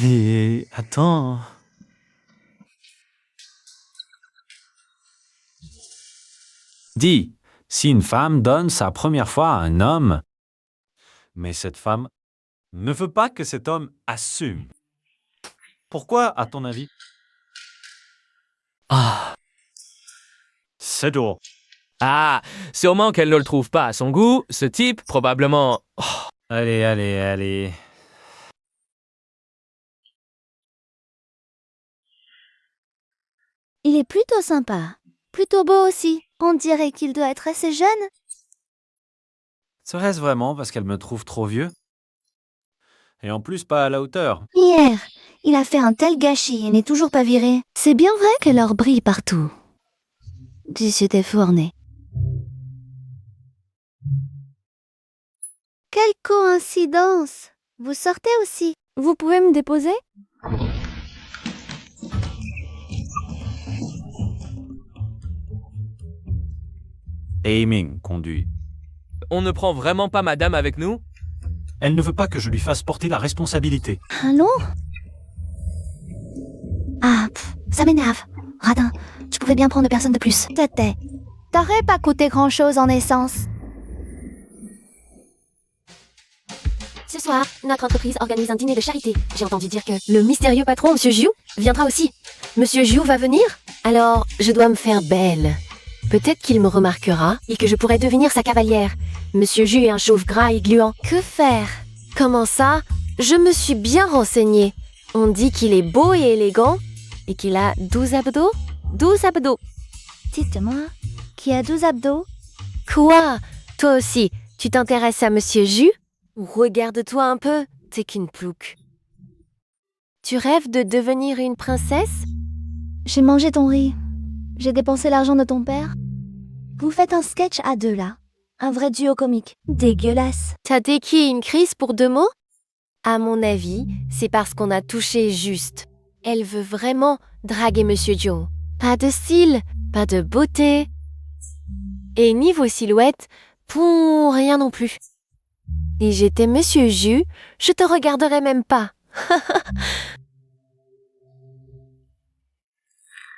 Mais attends. Dis, si une femme donne sa première fois à un homme, mais cette femme ne veut pas que cet homme assume. Pourquoi, à ton avis?
Ah,
C'est dur.
sûrement qu'elle ne le trouve pas à son goût. Ce type, probablement...
Allez, allez, allez.
Il est plutôt sympa. Plutôt beau aussi. On dirait qu'il doit être assez jeune.
Serait-ce vraiment parce qu'elle me trouve trop vieux? Et en plus, pas à la hauteur.
Hier, il a fait un tel gâchis et n'est toujours pas viré. C'est bien vrai que l'or brille partout. Tu t'es fourné. Quelle coïncidence! Vous sortez aussi. Vous pouvez me déposer?
Aiming conduit.
On ne prend vraiment pas madame avec nous?
Elle ne veut pas que je lui fasse porter la responsabilité.
Allô? Ça m'énerve. Radin, tu pouvais bien prendre personne de plus. T'étais. T'aurais pas coûté grand-chose en essence.
Ce soir, notre entreprise organise un dîner de charité. J'ai entendu dire que le mystérieux patron, Monsieur Jiu, viendra aussi. Monsieur Jiu va venir? Alors, je dois me faire belle. Peut-être qu'il me remarquera et que je pourrai devenir sa cavalière. Monsieur Jiu est un chauve gras et gluant. Que faire? Comment ça? Je me suis bien renseignée. On dit qu'il est beau et élégant et qu'il a 12 abdos. 12 abdos.
Dites-moi, qui a 12 abdos?
Quoi? Toi aussi, tu t'intéresses à Monsieur Jiu? Regarde-toi un peu, t'es qu'une plouque. Tu rêves de devenir une princesse?
J'ai mangé ton riz. J'ai dépensé l'argent de ton père. Vous faites un sketch à deux là. Un vrai duo comique. Dégueulasse.
T'as déquillé une crise pour 2 mots? À mon avis, c'est parce qu'on a touché juste. Elle veut vraiment draguer Monsieur Joe. Pas de style, pas de beauté. Et niveau silhouette, pour rien non plus. Et j'étais Monsieur Jus, je te regarderais même pas.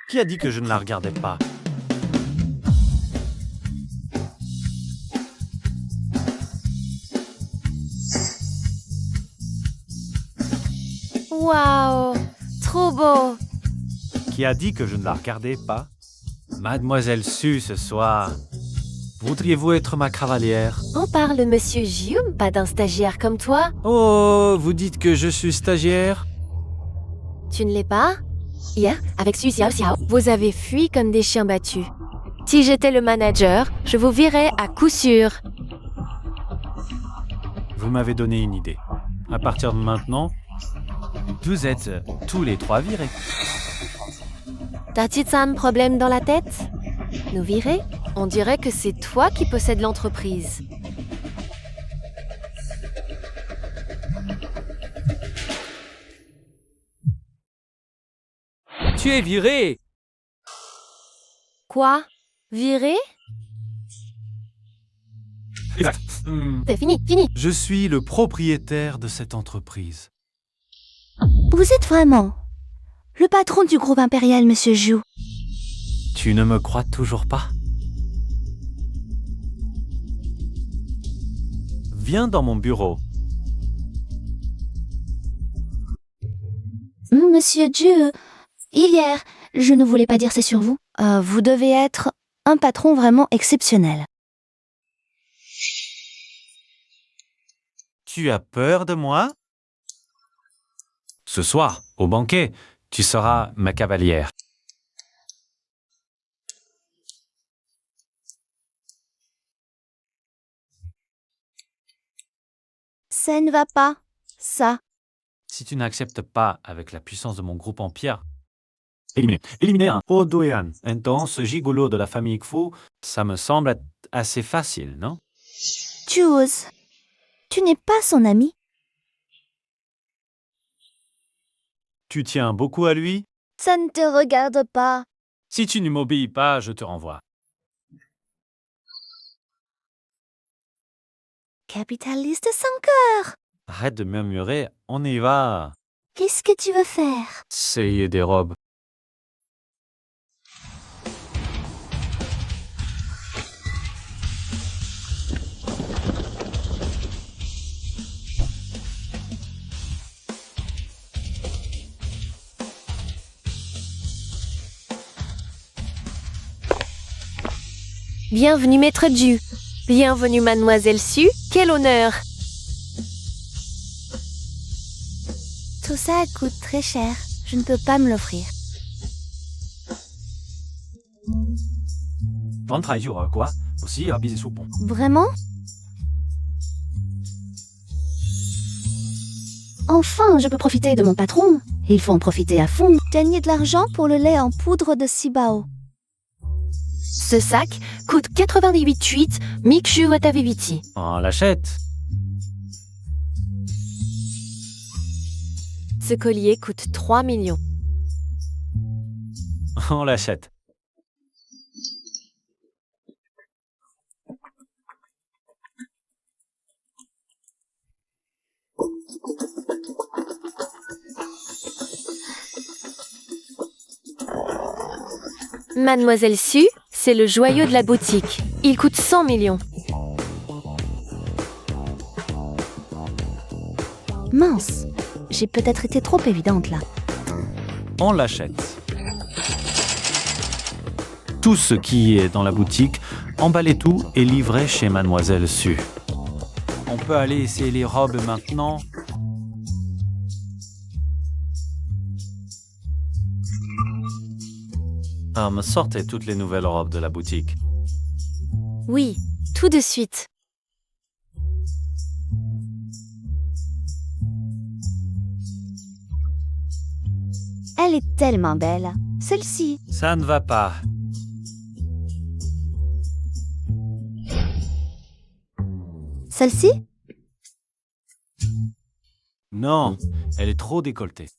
Qui a dit que je ne la regardais pas?
Waouh, trop beau.
Qui a dit que je ne la regardais pas? Mademoiselle Su, ce soir. Voudriez-vous être ma cavalière?
On parle de Monsieur Jus, pas d'un stagiaire comme toi.
Oh, vous dites que je suis stagiaire?
Tu ne l'es pas? Hier, avec Xu Xiao Xiao, vous avez fui comme des chiens battus. Si j'étais le manager, je vous virais à coup sûr.
Vous m'avez donné une idée. À partir de maintenant, vous êtes tous les 3 virés.
T'as-tu un problème dans la tête? Nous virer? On dirait que c'est toi qui possèdes l'entreprise.
Tu es viré!
Quoi? Virer?
Exact.
C'est fini, fini.
Je suis le propriétaire de cette entreprise.
Vous êtes vraiment le patron du groupe impérial, Monsieur Jiu.
Tu ne me crois toujours pas? Viens dans mon bureau.
Monsieur Dieu, hier, je ne voulais pas dire c'est sur vous. Vous devez être un patron vraiment exceptionnel.
Tu as peur de moi? Ce soir, au banquet, tu seras ma cavalière.
Ça ne va pas, ça.
Si tu n'acceptes pas avec la puissance de mon groupe en pierre, éliminer un Odoéan, intense gigolo de la famille Kfu, ça me semble être assez facile, non?
Tu oses. Tu n'es pas son ami.
Tu tiens beaucoup à lui?
Ça ne te regarde pas.
Si tu ne m'obéis pas, je te renvoie.
Capitaliste sans cœur.
Arrête de murmurer, on y va.
Qu'est-ce que tu veux faire?
Essayer des robes.
Bienvenue, Maître Ju. Bienvenue, Mademoiselle Su. Quel honneur!
Tout ça coûte très cher. Je ne peux pas me l'offrir.
反睇住我嘅話，我試下變成
Vraiment? Enfin, je peux profiter de mon patron. Il faut en profiter à fond. Gagner de l'argent pour le lait en poudre de Cibao.
Ce sac coûte 98,8 Mikshu Wataviviti.
On l'achète.
Ce collier coûte 3 millions.
On l'achète.
Mademoiselle Su, c'est le joyau de la boutique. Il coûte 100 millions.
Mince, j'ai peut-être été trop évidente là.
On l'achète. Tout ce qui est dans la boutique, emballez tout et livrez chez Mademoiselle Su. On peut aller essayer les robes maintenant. Ah, me sortez toutes les nouvelles robes de la boutique.
Oui, tout de suite.
Elle est tellement belle. Celle-ci.
Ça ne va pas.
Celle-ci?
Non, elle est trop décolletée.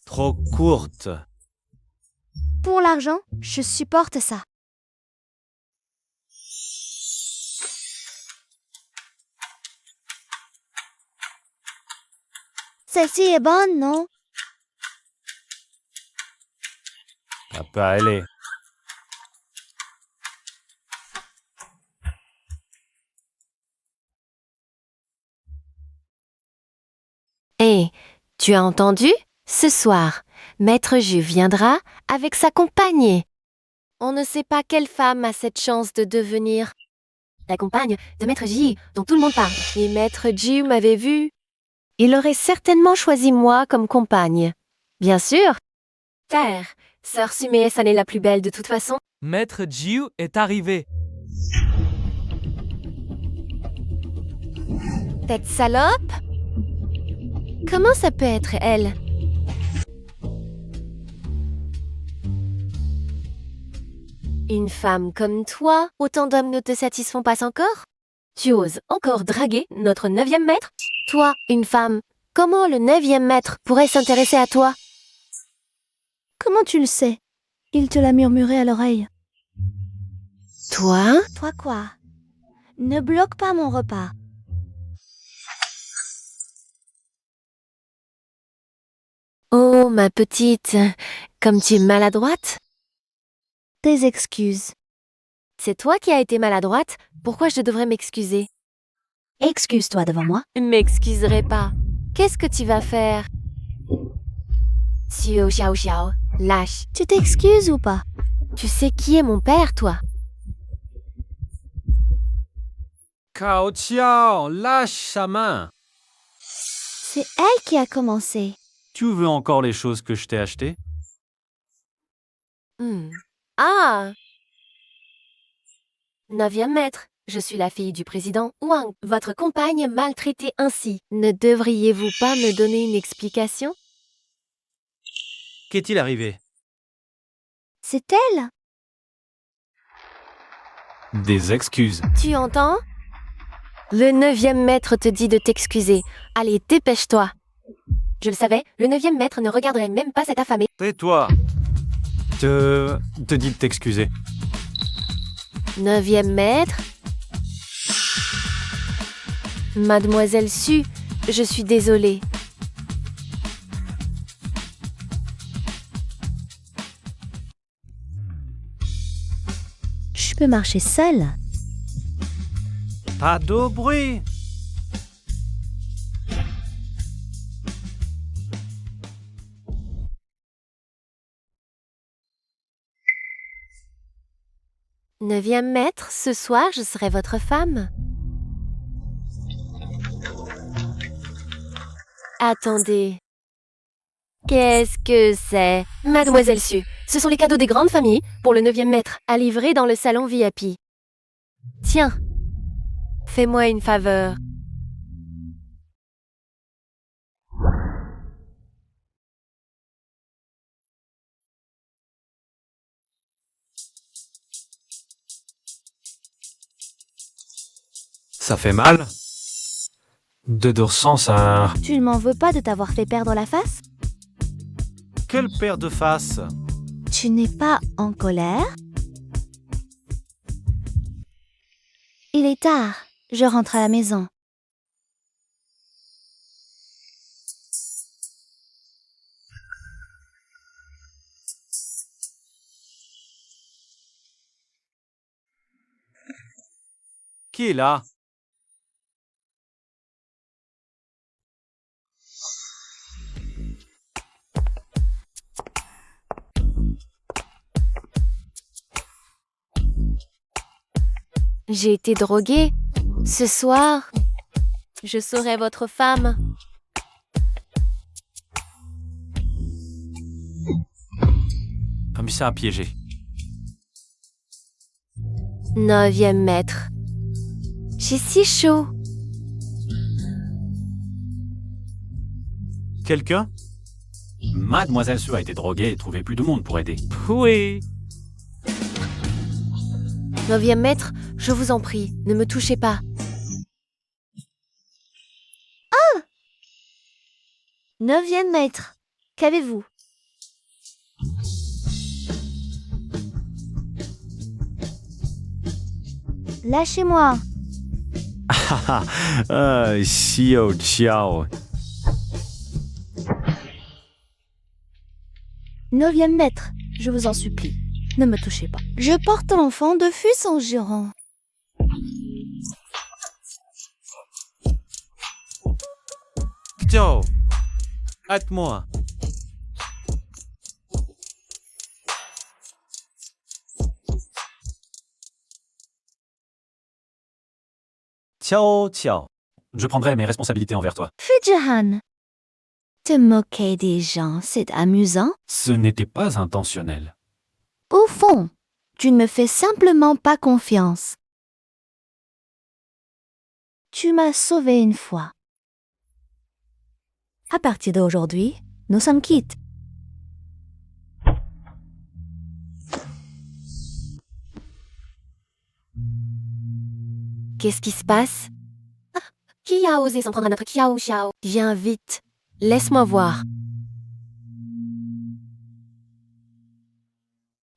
Trop courte.
Pour l'argent, je supporte ça. Celle-ci est bonne, non?
Ça peut aller.
Hé, tu as entendu? Ce soir, Maître Ju viendra avec sa compagne. On ne sait pas quelle femme a cette chance de devenir la compagne de Maître Ju, dont tout le monde parle. Et Maître Ju m'avait vu. Il aurait certainement choisi moi comme compagne. Bien sûr. Père, Sœur Sumé, ça n'est la plus belle de toute façon.
Maître Jiu est arrivé.
Cette salope? Comment ça peut être elle? Une femme comme toi, autant d'hommes ne te satisfont pas encore? Tu oses encore draguer notre 9e maître? Toi, une femme, comment le 9e maître pourrait s'intéresser à toi?
Comment tu le sais? Il te l'a murmuré à l'oreille.
Toi?
Toi quoi? Ne bloque pas mon repas.
Oh, ma petite, comme tu es maladroite?
Tes excuses.
C'est toi qui as été maladroite, pourquoi je devrais m'excuser?
Excuse-toi devant moi.
M'excuserai pas. Qu'est-ce que tu vas faire? Xiao Xiao Xiao, lâche.
Tu t'excuses ou pas?
Tu sais qui est mon père, toi?
Cao Qiao, lâche sa main.
C'est elle qui a commencé.
Tu veux encore les choses que je t'ai achetées?
Ah! 9e maître, je suis la fille du président Wang. Votre compagne maltraitée ainsi. Ne devriez-vous pas me donner une explication?
Qu'est-il arrivé?
C'est elle?
Des excuses.
Tu entends? Le 9e maître te dit de t'excuser. Allez, dépêche-toi. Je le savais, le 9e maître ne regarderait même pas cet affamé.
Tais-toi. Te dis de t'excuser.
9e maître? Mademoiselle Su, je suis désolée.
Je peux marcher seule.
Pas de bruit.
Neuvième maître, ce soir, je serai votre femme. Attendez. Qu'est-ce que c'est? Mademoiselle Su, ce sont les cadeaux des grandes familles pour le 9e maître, à livrer dans le salon VIP. Tiens, fais-moi une faveur.
Ça fait mal? De Dorsan, ça...
Tu ne m'en veux pas de t'avoir fait perdre la face?
Quelle paire de faces.
Tu n'es pas en colère? Il est tard. Je rentre à la maison.
Qui est là?
J'ai été droguée. Ce soir, je serai votre femme.
Un ça piégé.
9e maître. J'ai si chaud.
Quelqu'un?
Mademoiselle Su a été droguée et trouvait plus de monde pour aider.
Oui.
9e maître, je vous en prie, ne me touchez pas.
9e maître. Qu'avez-vous? Lâchez-moi.
Xiao Qiao.
9e maître, je vous en supplie. Ne me touchez pas. Je porte l'enfant de fus en jurant.
Xiao, hâte-moi.
Ciao, ciao. Je prendrai mes responsabilités envers toi.
Fujihan. Te moquer des gens, c'est amusant.
Ce n'était pas intentionnel.
Au fond, tu ne me fais simplement pas confiance. Tu m'as sauvé une fois. À partir d'aujourd'hui, nous sommes quittes.
Qu'est-ce qui se passe? Qui a osé s'en prendre à notre Xiao Xiao? Viens vite. Laisse-moi voir.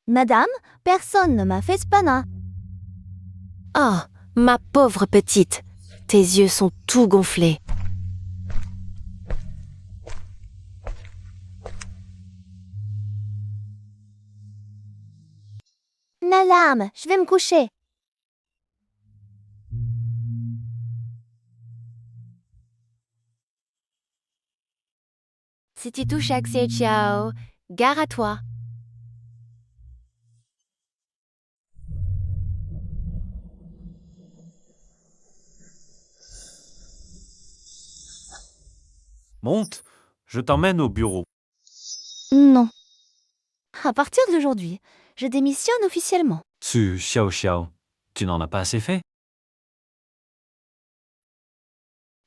Madame, personne ne m'a fait spana.
Oh, ma pauvre petite. Tes yeux sont tout gonflés.
L'alarme, je vais me coucher.
Si tu touches à Xiao Xiao, gare à toi.
Monte, je t'emmène au bureau.
Non. À partir d'aujourd'hui, je démissionne officiellement.
Xiao Xiao, tu n'en as pas assez fait?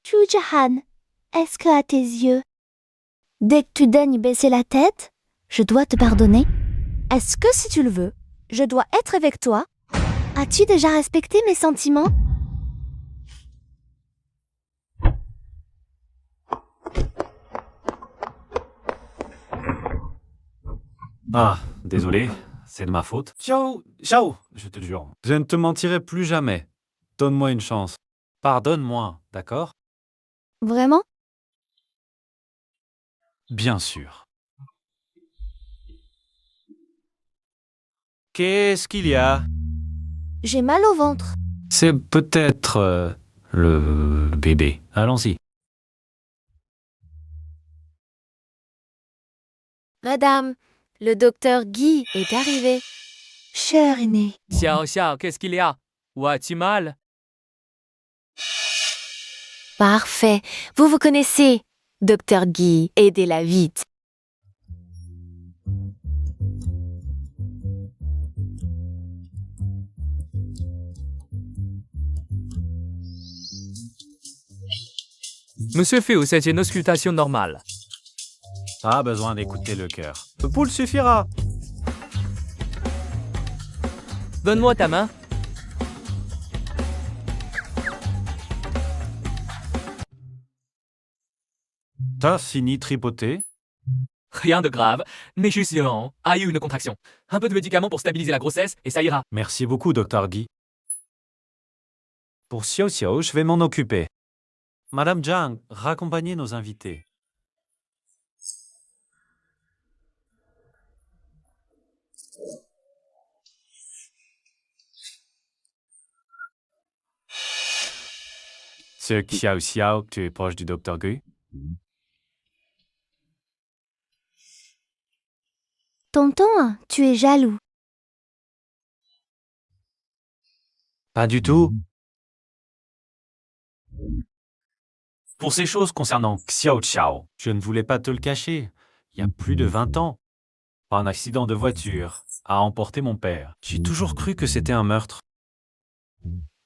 Zhu Jihan, est-ce que à tes yeux, dès que tu daignes baisser la tête, je dois te pardonner? Est-ce que si tu le veux, je dois être avec toi? As-tu déjà respecté mes sentiments?
Ah, désolé, c'est de ma faute. Xiao, Xiao, je te jure. Je ne te mentirai plus jamais. Donne-moi une chance. Pardonne-moi, d'accord?
Vraiment?
Bien sûr. Qu'est-ce qu'il y a?
J'ai mal au ventre.
C'est peut-être le bébé. Allons-y.
Madame, le docteur Guy est arrivé.
Cher aîné.
Xiao Xiao, qu'est-ce qu'il y a? Ou as-tu mal?
Parfait. Vous vous connaissez. Docteur Guy, aidez-la vite.
Monsieur Féu, c'est une auscultation normale.
Pas besoin d'écouter le cœur. Le pouls suffira.
Donne-moi ta main.
T'as fini tripoter?
Rien de grave, mais Jussian a eu une contraction. Un peu de médicaments pour stabiliser la grossesse et ça ira.
Merci beaucoup, Dr. Guy. Pour Xiao Xiao, je vais m'en occuper. Madame Zhang, raccompagnez nos invités. C'est Xiao Xiao, tu es proche du Dr. Guy?
Tonton, tu es jaloux.
Pas du tout. Pour ces choses concernant Xiao Xiao, je ne voulais pas te le cacher. Il y a plus de 20 ans, un accident de voiture a emporté mon père. J'ai toujours cru que c'était un meurtre.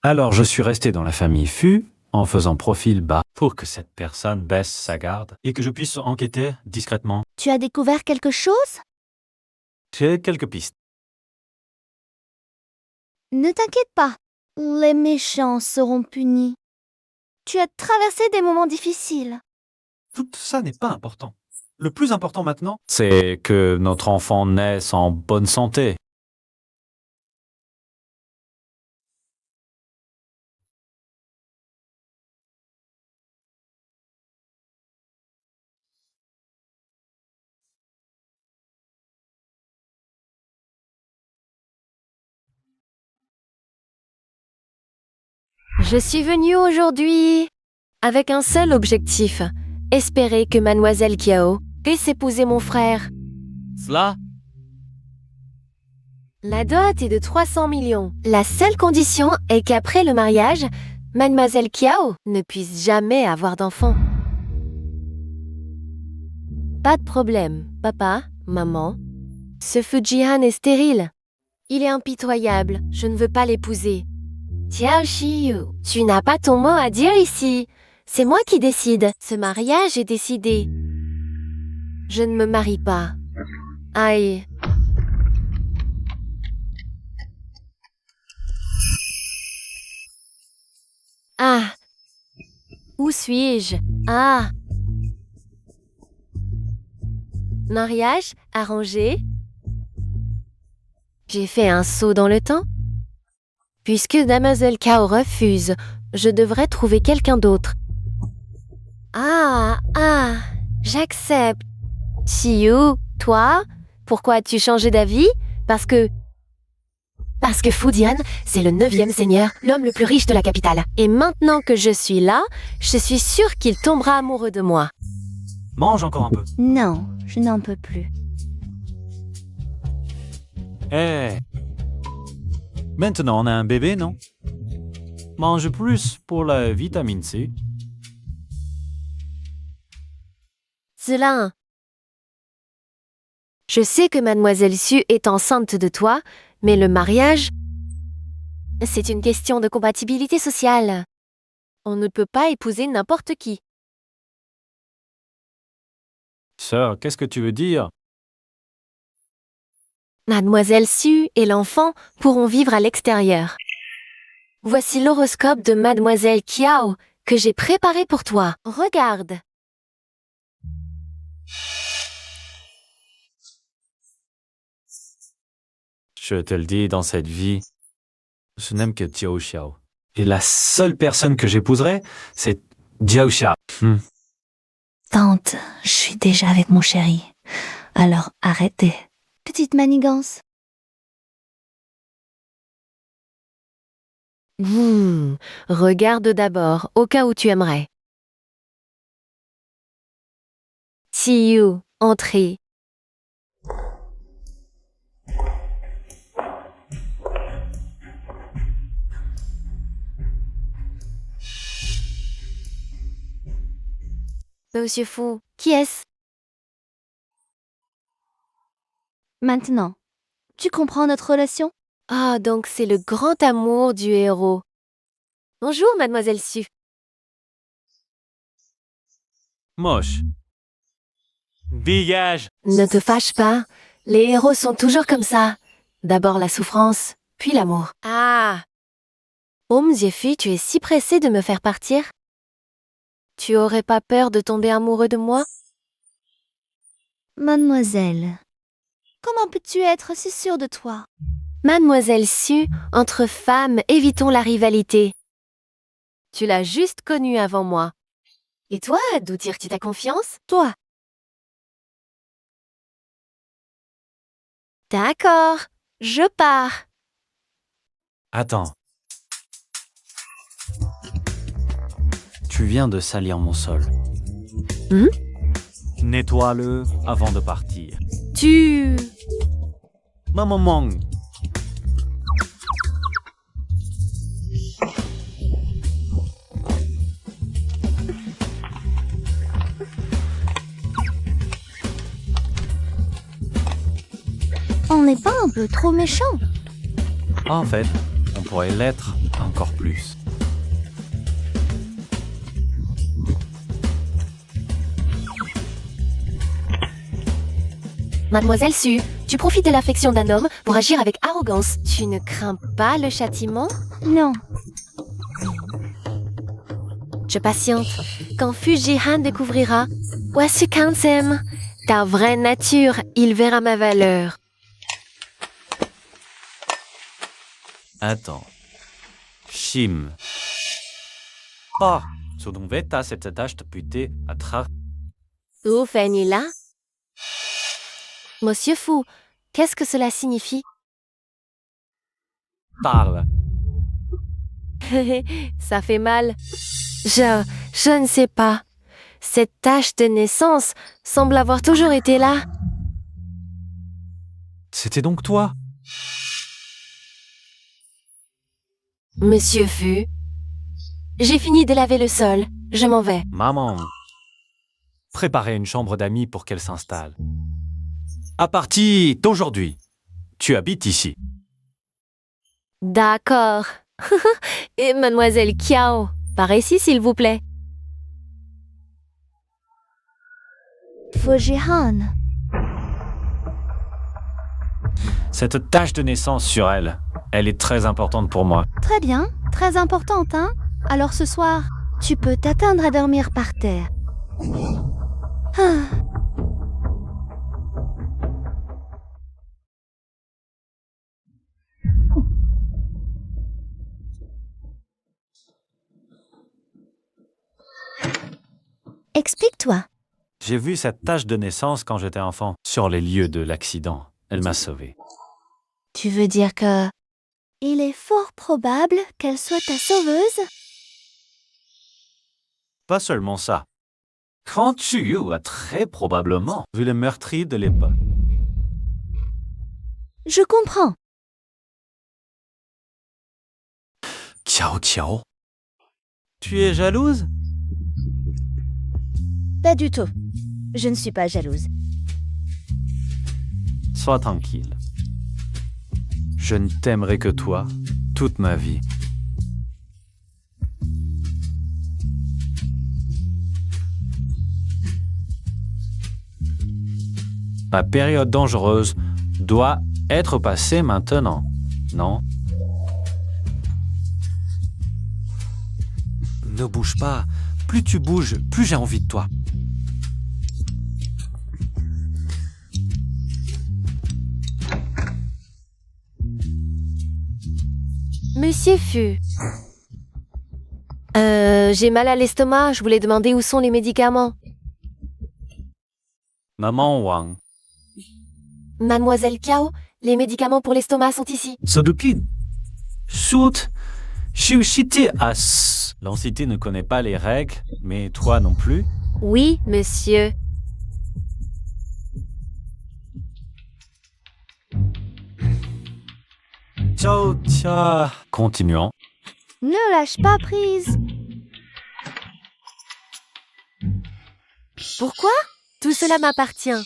Alors je suis resté dans la famille Fu en faisant profil bas pour que cette personne baisse sa garde et que je puisse enquêter discrètement.
Tu as découvert quelque chose?
J'ai quelques pistes.
Ne t'inquiète pas, les méchants seront punis. Tu as traversé des moments difficiles.
Tout ça n'est pas important. Le plus important maintenant,
C'est que notre enfant naisse en bonne santé.
Je suis venue aujourd'hui avec un seul objectif. Espérer que Mademoiselle Kiao puisse épouser mon frère.
Cela?
La dot est de 300 millions. La seule condition est qu'après le mariage, Mademoiselle Kiao ne puisse jamais avoir d'enfant. Pas de problème, papa, maman. Ce Fujihan est stérile. Il est impitoyable, je ne veux pas l'épouser. Xiao Xiu, tu n'as pas ton mot à dire ici. C'est moi qui décide. Ce mariage est décidé. Je ne me marie pas. Aïe. Ah. Où suis-je? Ah. Mariage arrangé? J'ai fait un saut dans le temps? Puisque Mademoiselle Kao refuse, je devrais trouver quelqu'un d'autre. Ah, j'accepte. Xiu, toi, pourquoi as-tu changé d'avis? Parce que Fujian, c'est le 9e seigneur, l'homme le plus riche de la capitale. Et maintenant que je suis là, je suis sûre qu'il tombera amoureux de moi.
Mange encore un peu.
Non, je n'en peux plus.
Eh. Maintenant, on a un bébé, non? Mange plus pour la vitamine C.
Zelin. Je sais que Mademoiselle Su est enceinte de toi, mais le mariage, c'est une question de compatibilité sociale. On ne peut pas épouser n'importe qui.
Sœur, qu'est-ce que tu veux dire?
Mademoiselle Su et l'enfant pourront vivre à l'extérieur. Voici l'horoscope de Mademoiselle Kiao que j'ai préparé pour toi. Regarde.
Je te le dis, dans cette vie, je n'aime que Jiao Xiao. Et la seule personne que j'épouserai, c'est Jiao Xiao.
Tante, je suis déjà avec mon chéri. Alors arrêtez. Petite manigance.
Regarde d'abord, au cas où tu aimerais. See you, entrée. Monsieur Fu, qui est-ce?
Maintenant, tu comprends notre relation?
Ah, donc c'est le grand amour du héros. Bonjour, Mademoiselle Su.
Moche. Dégage.
Ne te fâche pas, les héros sont toujours comme ça. D'abord la souffrance, puis l'amour. Ah! Oh, Monsieur Fu, tu es si pressé de me faire partir? Tu aurais pas peur de tomber amoureux de moi?
Mademoiselle, comment peux-tu être si sûre de toi?
Mademoiselle Su, entre femmes, évitons la rivalité. Tu l'as juste connue avant moi. Et toi, d'où tires-tu ta confiance? Toi. D'accord, je pars.
Attends. Tu viens de salir mon sol. Nettoie-le avant de partir.
Tu...
Maman.
On n'est pas un peu trop méchant?
En fait, on pourrait l'être encore plus.
Mademoiselle Su, tu profites de l'affection d'un homme pour agir avec arrogance. Tu ne crains pas le châtiment?
Non.
Je patiente. Quand Fujihan découvrira Wasukansem, ta vraie nature, il verra ma valeur.
Attends. Shim. Ah, så de vet à cette tâche de puter à tra...
Où là? Monsieur Fu, qu'est-ce que cela signifie?
Parle.
Ça fait mal. Je ne sais pas. Cette tache de naissance semble avoir toujours été là.
C'était donc toi?
Monsieur Fu, j'ai fini de laver le sol. Je m'en vais.
Maman. Préparez une chambre d'amis pour qu'elle s'installe. À partir d'aujourd'hui, tu habites ici.
D'accord. Et Mademoiselle Kiao, par ici s'il vous plaît.
Fujihan.
Cette tache de naissance sur elle, elle est très importante pour moi.
Très bien, très importante, hein? Alors ce soir, tu peux t'attendre à dormir par terre. Ah. Explique-toi.
J'ai vu cette tache de naissance quand j'étais enfant, sur les lieux de l'accident. Elle m'a sauvé.
Tu veux dire que... Il est fort probable qu'elle soit ta sauveuse?
Pas seulement ça. Quand tu as très probablement vu le meurtrier de l'époque.
Je comprends.
Qiao Qiao. Tu es jalouse?
Pas du tout. Je ne suis pas jalouse.
Sois tranquille. Je ne t'aimerai que toi toute ma vie. La période dangereuse doit être passée maintenant, non?
Ne bouge pas. Plus tu bouges, plus j'ai envie de toi.
Monsieur Fu. J'ai mal à l'estomac, je voulais demander où sont les médicaments.
Maman Wang.
Mademoiselle Cao, les médicaments pour l'estomac sont ici.
Sodukin. Shoot. Shushiti as. L'entité ne connaît pas les règles, mais toi non plus.
Oui, monsieur.
Ciao, ciao. Continuons.
Ne lâche pas prise.
Pourquoi? Tout cela m'appartient.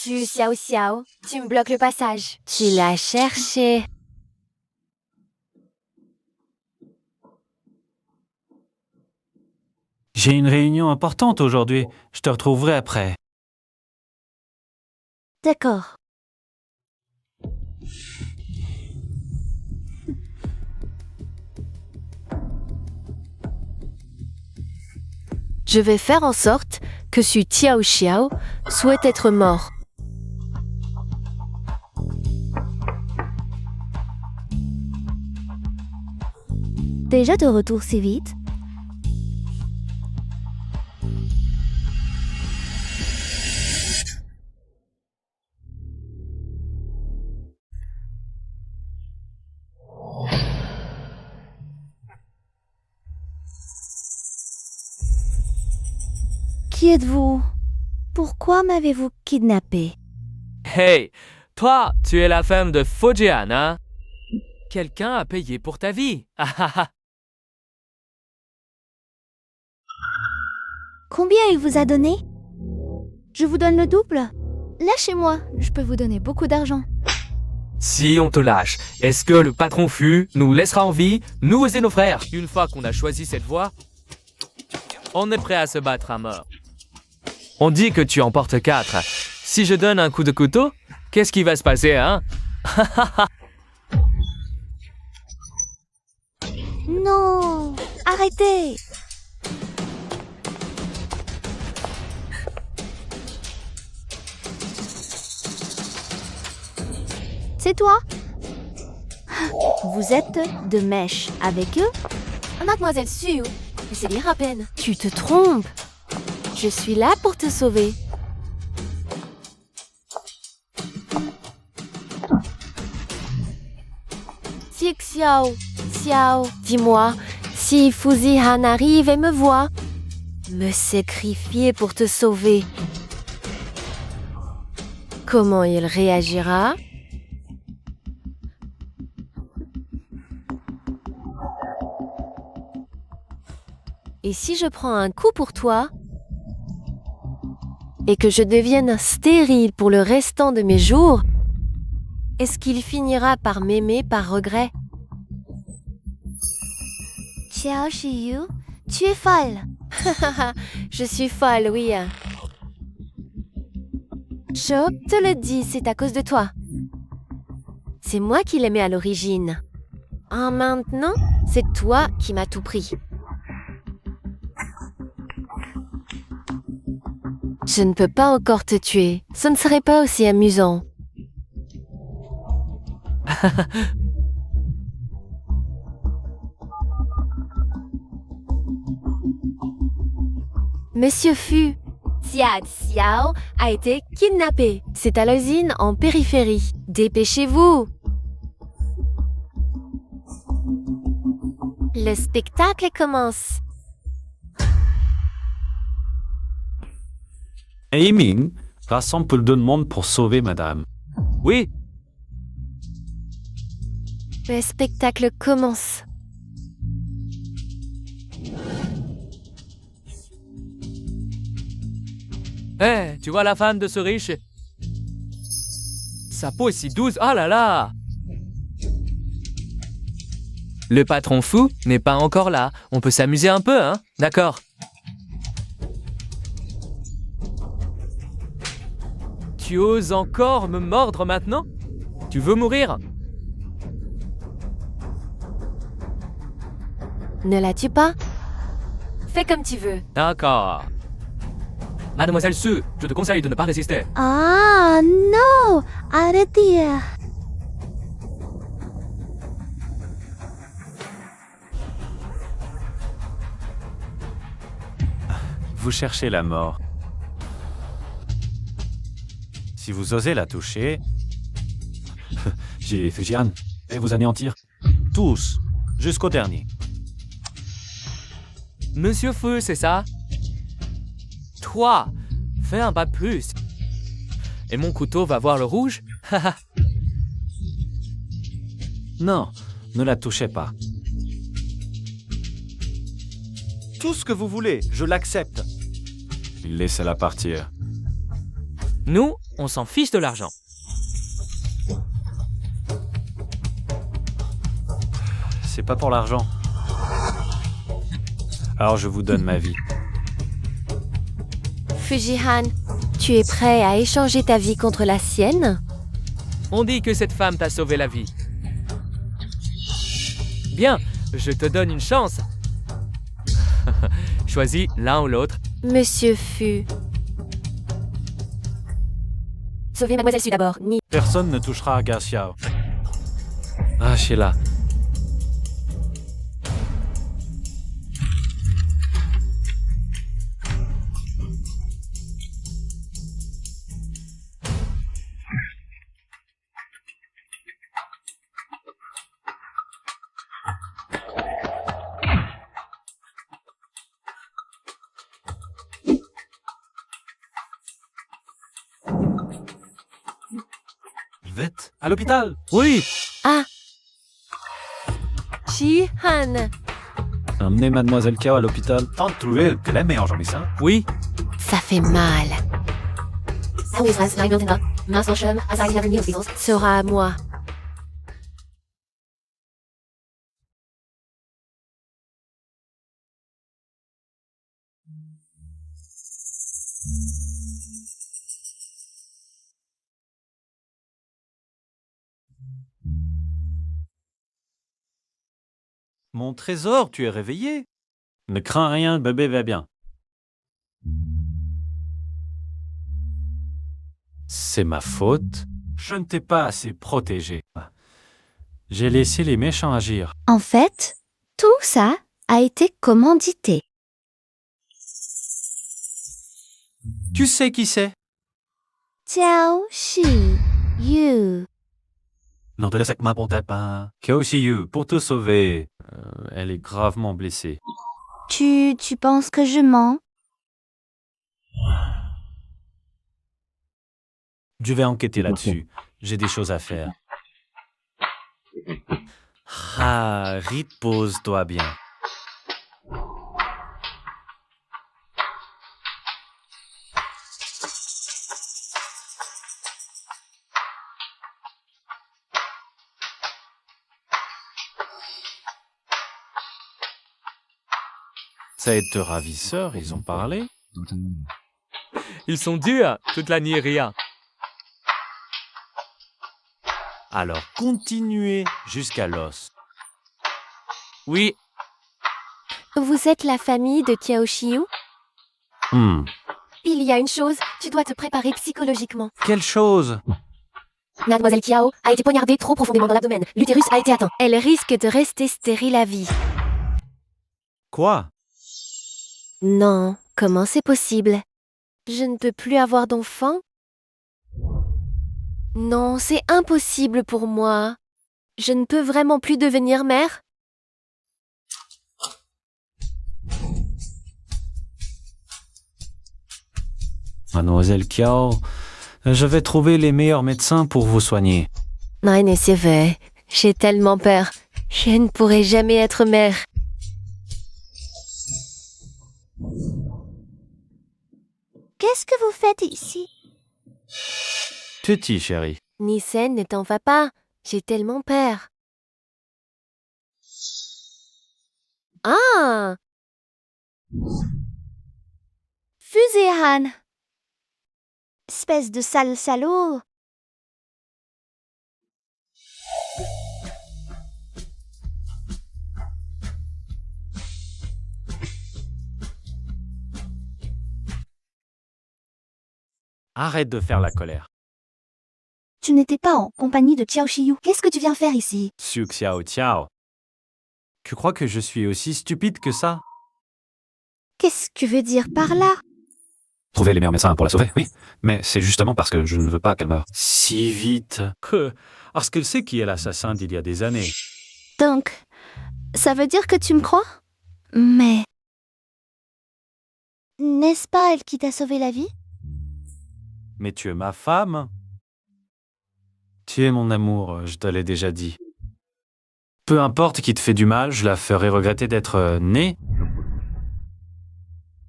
Xu Xiao Xiao, tu me bloques le passage. Tu l'as cherché.
J'ai une réunion importante aujourd'hui. Je te retrouverai après.
D'accord.
Je vais faire en sorte que Xu Tiao Xiao souhaite être mort.
Déjà de retour si vite? Qui êtes-vous? Pourquoi m'avez-vous kidnappé?
Hey, toi, tu es la femme de Fujian, hein? Quelqu'un a payé pour ta vie. Ah ah ah.
Combien il vous a donné? Je vous donne le double? Lâchez-moi, je peux vous donner beaucoup d'argent.
Si on te lâche, est-ce que le patron Fu nous laissera en vie, nous et nos frères? Une fois qu'on a choisi cette voie, on est prêt à se battre à mort. On dit que tu en portes 4. Si je donne un coup de couteau, qu'est-ce qui va se passer, hein?
Non! Arrêtez! C'est toi? Vous êtes de mèche avec eux?
Mademoiselle Xu, c'est dire à peine. Tu te trompes. Je suis là pour te sauver. Xiao, Xiao, dis-moi, si Fujian arrive et me voit, me sacrifier pour te sauver, comment il réagira? Et si je prends un coup pour toi et que je devienne stérile pour le restant de mes jours, est-ce qu'il finira par m'aimer par regret?
Xiao Shiyu, tu es folle.
Je suis folle, oui. Je te le dis, c'est à cause de toi. C'est moi qui l'aimais à l'origine. Maintenant, c'est toi qui m'as tout pris. Je ne peux pas encore te tuer. Ce ne serait pas aussi amusant. Monsieur Fu, Xia Xiao a été kidnappé. C'est à l'usine en périphérie. Dépêchez-vous. Le spectacle commence.
Yiming rassemble peu de monde pour sauver madame.
Oui,
Le spectacle commence.
hé, tu vois la femme de ce riche? Sa peau est si douce, oh là là! Le patron fou n'est pas encore là. On peut s'amuser un peu, hein? D'accord. Tu oses encore me mordre maintenant? Tu veux mourir?
Ne la tue pas. Fais comme tu veux.
D'accord. Mademoiselle Su, je te conseille de ne pas résister.
Ah, non! Arrêtez!
Vous cherchez la mort. Si vous osez la toucher, j'ai Fujian et vous anéantir. Tous, jusqu'au dernier.
Monsieur Fu, c'est ça? Toi, fais un pas de plus. Et mon couteau va voir le rouge?
Non, ne la touchez pas. Tout ce que vous voulez, je l'accepte. Laissez-la partir.
Nous, on s'en fiche de l'argent.
C'est pas pour l'argent. Alors je vous donne ma vie.
Fujihan, tu es prêt à échanger ta vie contre la sienne?
On dit que cette femme t'a sauvé la vie. Bien, je te donne une chance. Choisis l'un ou l'autre.
Monsieur Fu. Sauvez Mademoiselle Su d'abord, ni...
Personne ne touchera à Garcia. Ah, Sheila. Vite, à l'hôpital.
Oui,
Ah! Jihan,
Emmenez Mademoiselle Kao à l'hôpital. Tant de trouver que la meilleure jambe, ça.
oui.
ça fait mal. Sera à moi.
Mon trésor, tu es réveillé. Ne crains rien, le bébé va bien. C'est ma faute. Je ne t'ai pas assez protégé. J'ai laissé les méchants agir.
En fait, tout ça a été commandité.
Tu sais qui c'est?
Jiao Shi Yu.
Non, de la sac ma pour ta pain. Kao Shiyu, pour te sauver. Elle est gravement blessée.
Tu penses que je mens?
Je vais enquêter là-dessus. J'ai des choses à faire. Ah, repose-toi bien. Ça aide tes ravisseurs, ils ont parlé.
Ils sont durs, toute la nuit rien.
Alors continuez jusqu'à l'os.
Oui,
Vous êtes la famille de Kiao Shiyu? Il y a une chose, tu dois te préparer psychologiquement.
Quelle chose?
Mademoiselle Kiao a été poignardée trop profondément dans l'abdomen. L'utérus a été atteint. Elle risque de rester stérile à vie.
Quoi?
Non, comment c'est possible? Je ne peux plus avoir d'enfant? Non, c'est impossible pour moi. Je ne peux vraiment plus devenir mère?
Mademoiselle Kiao, je vais trouver les meilleurs médecins pour vous soigner.
Nein, c'est vrai. J'ai tellement peur. Je ne pourrai jamais être mère.
Qu'est-ce que vous faites ici?
Tuti, chérie.
Nissen, ne t'en va pas. J'ai tellement peur. Ah!
Fuséhan! Espèce de sale salaud!
Arrête de faire la colère.
Tu n'étais pas en compagnie de Xiao Shiyu. Qu'est-ce que tu viens faire ici?
Xu Xiao Tiao. Tu crois que je suis aussi stupide que ça?
Qu'est-ce que tu veux dire par là?
Trouver les meilleurs médecins pour la sauver, oui. Mais c'est justement parce que je ne veux pas qu'elle meure.
Si vite que... Parce qu'elle sait qui est l'assassin d'il y a des années.
Donc, ça veut dire que tu me crois? Mais... N'est-ce pas elle qui t'a sauvé la vie?
Mais tu es ma femme? Tu es mon amour, je te l'ai déjà dit. Peu importe qui te fait du mal, je la ferai regretter d'être née.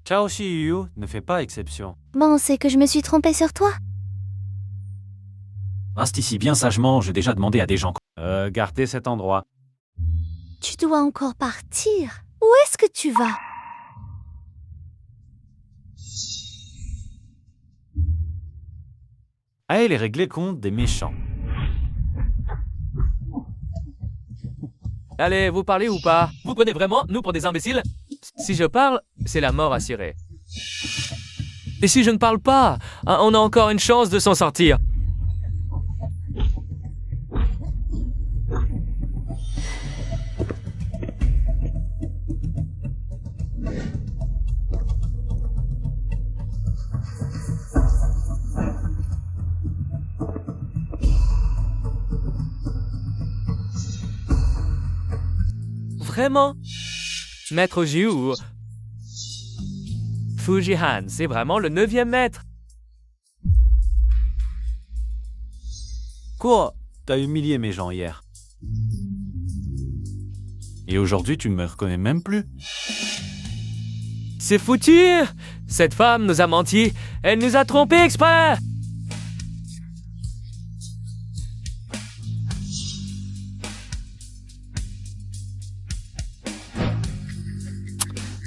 Xiao Shiyu ne fait pas exception.
Bon, c'est que je me suis trompée sur toi.
Reste ici bien sagement, j'ai déjà demandé à des gens.
Gardez cet endroit.
Tu dois encore partir. Où est-ce que tu vas?
À elle est régler le compte des méchants.
Allez, vous parlez ou pas? Vous prenez vraiment nous pour des imbéciles? Si je parle, c'est la mort assurée. Et si je ne parle pas, hein, on a encore une chance de s'en sortir. Vraiment? Maître Jiu. Fujihan, c'est vraiment le 9e maître.
Quoi? T'as humilié mes gens hier. Et aujourd'hui, tu ne me reconnais même plus.
C'est foutu! Cette femme nous a menti. Elle nous a trompés exprès!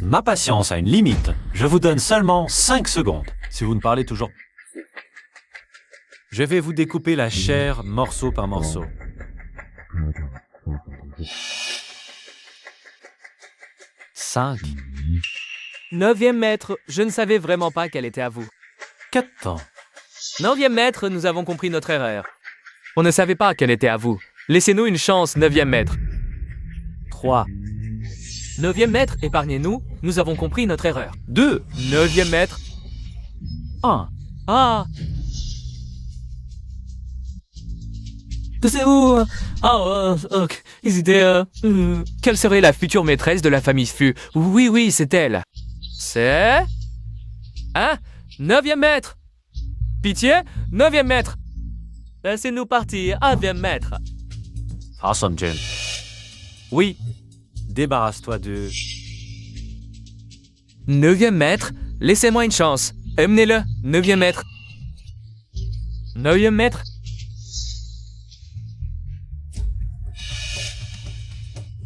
Ma patience a une limite. Je vous donne seulement 5 secondes.
Si vous ne parlez toujours... Je vais vous découper la chair morceau par morceau. Cinq.
9e maître, je ne savais vraiment pas qu'elle était à vous.
4 ans.
9e maître, nous avons compris notre erreur. On ne savait pas qu'elle était à vous. Laissez-nous une chance, 9e maître.
3.
9e maître, épargnez-nous, nous avons compris notre erreur.
2.
9e maître.
1.
Ah! C'est où? Ok. Ils étaient, Quelle serait la future maîtresse de la famille Fu? Oui, c'est elle. C'est... Hein? 9e maître! Pitié? 9e maître! Laissez-nous partir, 9e maître.
Awesome, Jin. Oui. Débarrasse-toi de...
9e maître, laissez-moi une chance. Emmenez-le, 9e maître. 9e maître?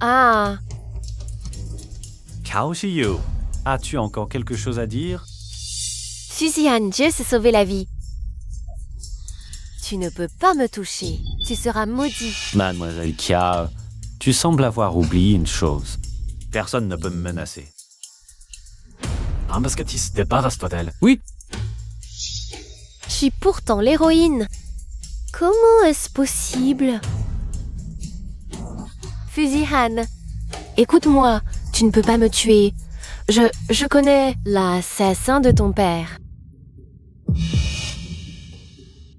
Ah!
Xiao Shiyu, as-tu encore quelque chose à dire?
Fujihan, je sais sauver la vie. Tu ne peux pas me toucher. Tu seras maudit.
Mademoiselle Kia, tu sembles avoir oublié une chose. Personne ne peut me menacer.
Rambaskatis, débarrasse-toi d'elle.
Oui.
Je suis pourtant l'héroïne. Comment est-ce possible? Fujihan, écoute-moi, tu ne peux pas me tuer. Je connais l'assassin de ton père.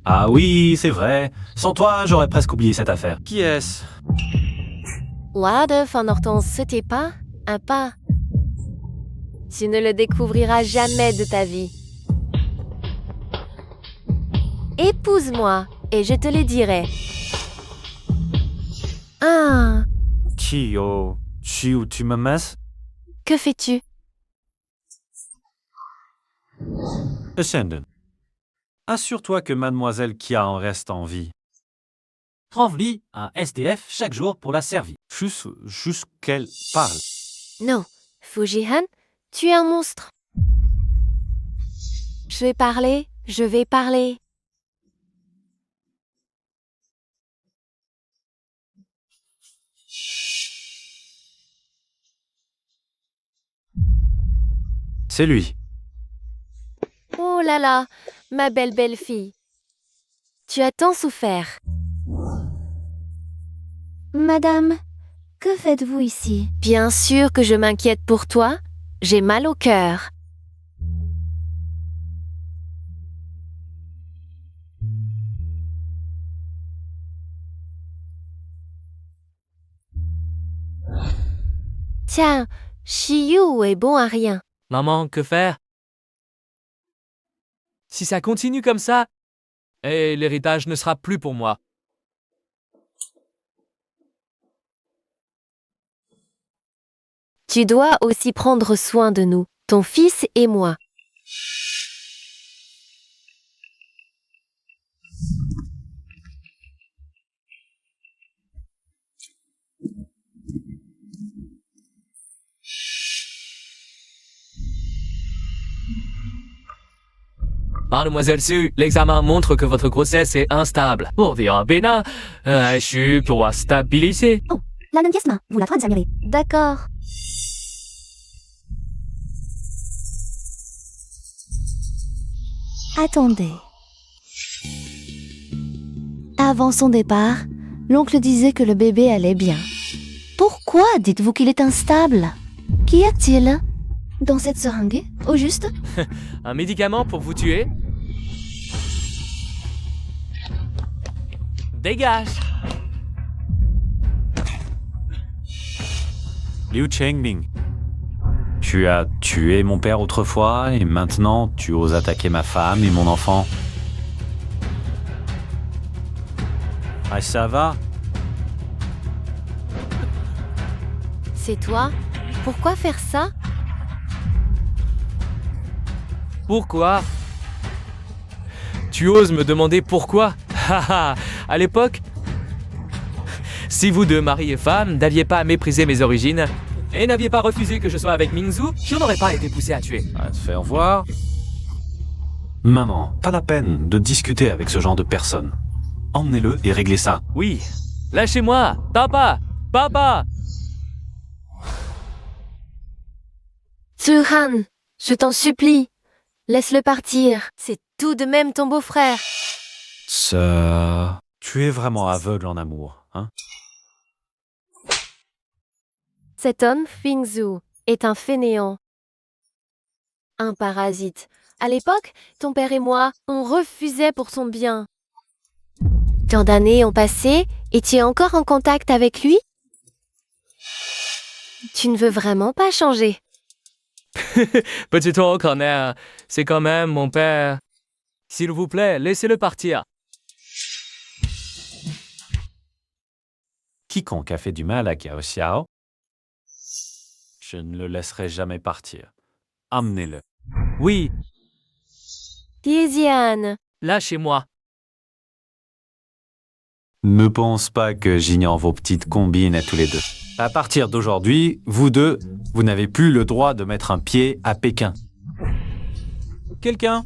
Ah oui, c'est vrai. Sans toi, j'aurais presque oublié cette affaire.
Qui est-ce?
Lade van Hortense, c'était pas un pas. Tu ne le découvriras jamais de ta vie. Épouse-moi, et je te le dirai. Ah,
Qui au tu où tu me mets?
que fais-tu?
Ascendant. Assure-toi que mademoiselle Kia en reste en vie.
Renvli un SDF chaque jour pour la servir.
Juste qu'elle parle.
Non, Fujihan, tu es un monstre. Je vais parler, je vais parler.
C'est lui.
Oh là là, ma belle fille. Tu as tant souffert.
Madame, que faites-vous ici?
Bien sûr que je m'inquiète pour toi. J'ai mal au cœur. Tiens, Shiyu est bon à rien.
Maman, que faire? Si ça continue comme ça, l'héritage ne sera plus pour moi.
Tu dois aussi prendre soin de nous, ton fils et moi.
Mademoiselle Su, l'examen montre que votre grossesse est instable. Pour dire Bénin, je suis pour stabiliser.
La non-pièce-main, vous la transamirer.
D'accord.
Attendez. Avant son départ, l'oncle disait que le bébé allait bien. Pourquoi dites-vous qu'il est instable? Qu'y a-t-il dans cette seringue, au juste?
Un médicament pour vous tuer? Dégage!
Liu Chengbing. Tu as tué mon père autrefois et maintenant tu oses attaquer ma femme et mon enfant. Ah, ça va?
C'est toi? Pourquoi faire ça?
Pourquoi? Tu oses me demander pourquoi? Haha, à l'époque, si vous deux, mari et femme, n'aviez pas méprisé mes origines et n'aviez pas refusé que je sois avec Mingzu, je n'aurais pas été poussé à tuer.
À te faire voir. Maman, pas la peine de discuter avec ce genre de personnes. Emmenez-le et réglez ça.
Oui, lâchez-moi! Papa! Papa!
Tsuhan, je t'en supplie. Laisse-le partir. C'est tout de même ton beau-frère.
Ça... Tu es vraiment aveugle en amour, hein?
Cet homme, Fingzu, est un fainéant. Un parasite. À l'époque, ton père et moi, on refusait pour son bien. Tant d'années ont passé et tu es encore en contact avec lui? Tu ne veux vraiment pas changer.
Petit O'Connor, c'est quand même mon père. S'il vous plaît, laissez-le partir.
Quiconque a fait du mal à Gao Xiao, je ne le laisserai jamais partir. Emmenez-le.
Oui,
Tiziane,
lâchez-moi.
Ne pense pas que j'ignore vos petites combines à tous les deux. À partir d'aujourd'hui, vous deux, vous n'avez plus le droit de mettre un pied à Pékin. Quelqu'un?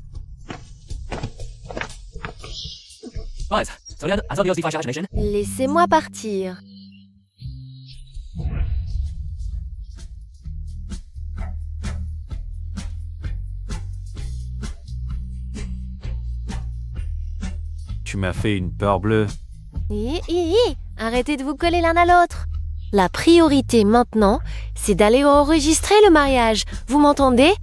laissez-moi partir.
Tu m'as fait une peur bleue.
Arrêtez de vous coller l'un à l'autre. La priorité maintenant, c'est d'aller enregistrer le mariage. Vous m'entendez?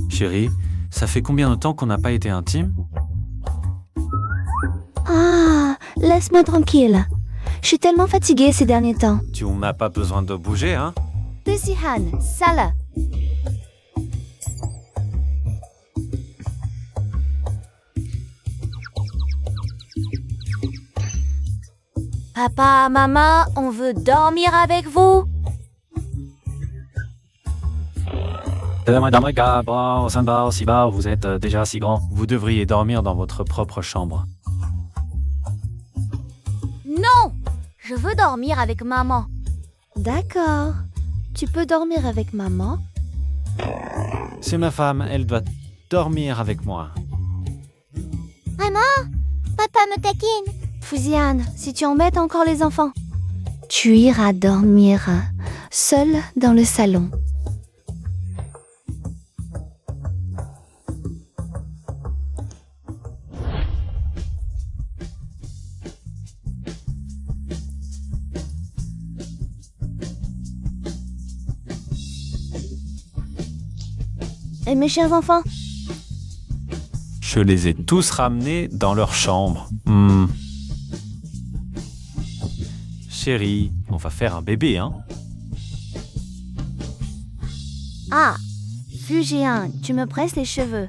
Chérie, Ça fait combien de temps qu'on n'a pas été intime?
Ah, laisse-moi tranquille. Je suis tellement fatiguée ces derniers temps.
Tu n'as pas besoin de bouger, hein?
Tusihan, salah.
Papa, maman, on veut dormir avec vous.
Vous êtes déjà si grand.
Vous devriez dormir dans votre propre chambre.
Non, je veux dormir avec maman.
D'accord. Tu peux dormir avec maman?
C'est ma femme, elle doit dormir avec moi.
Papa me taquine.
Fuziane, si tu embêtes encore les enfants, tu iras dormir seul dans le salon. Et mes chers enfants,
Je les ai tous ramenés dans leur chambre. Chérie, on va faire un bébé, hein?
ah, Fujian, tu me presses les cheveux.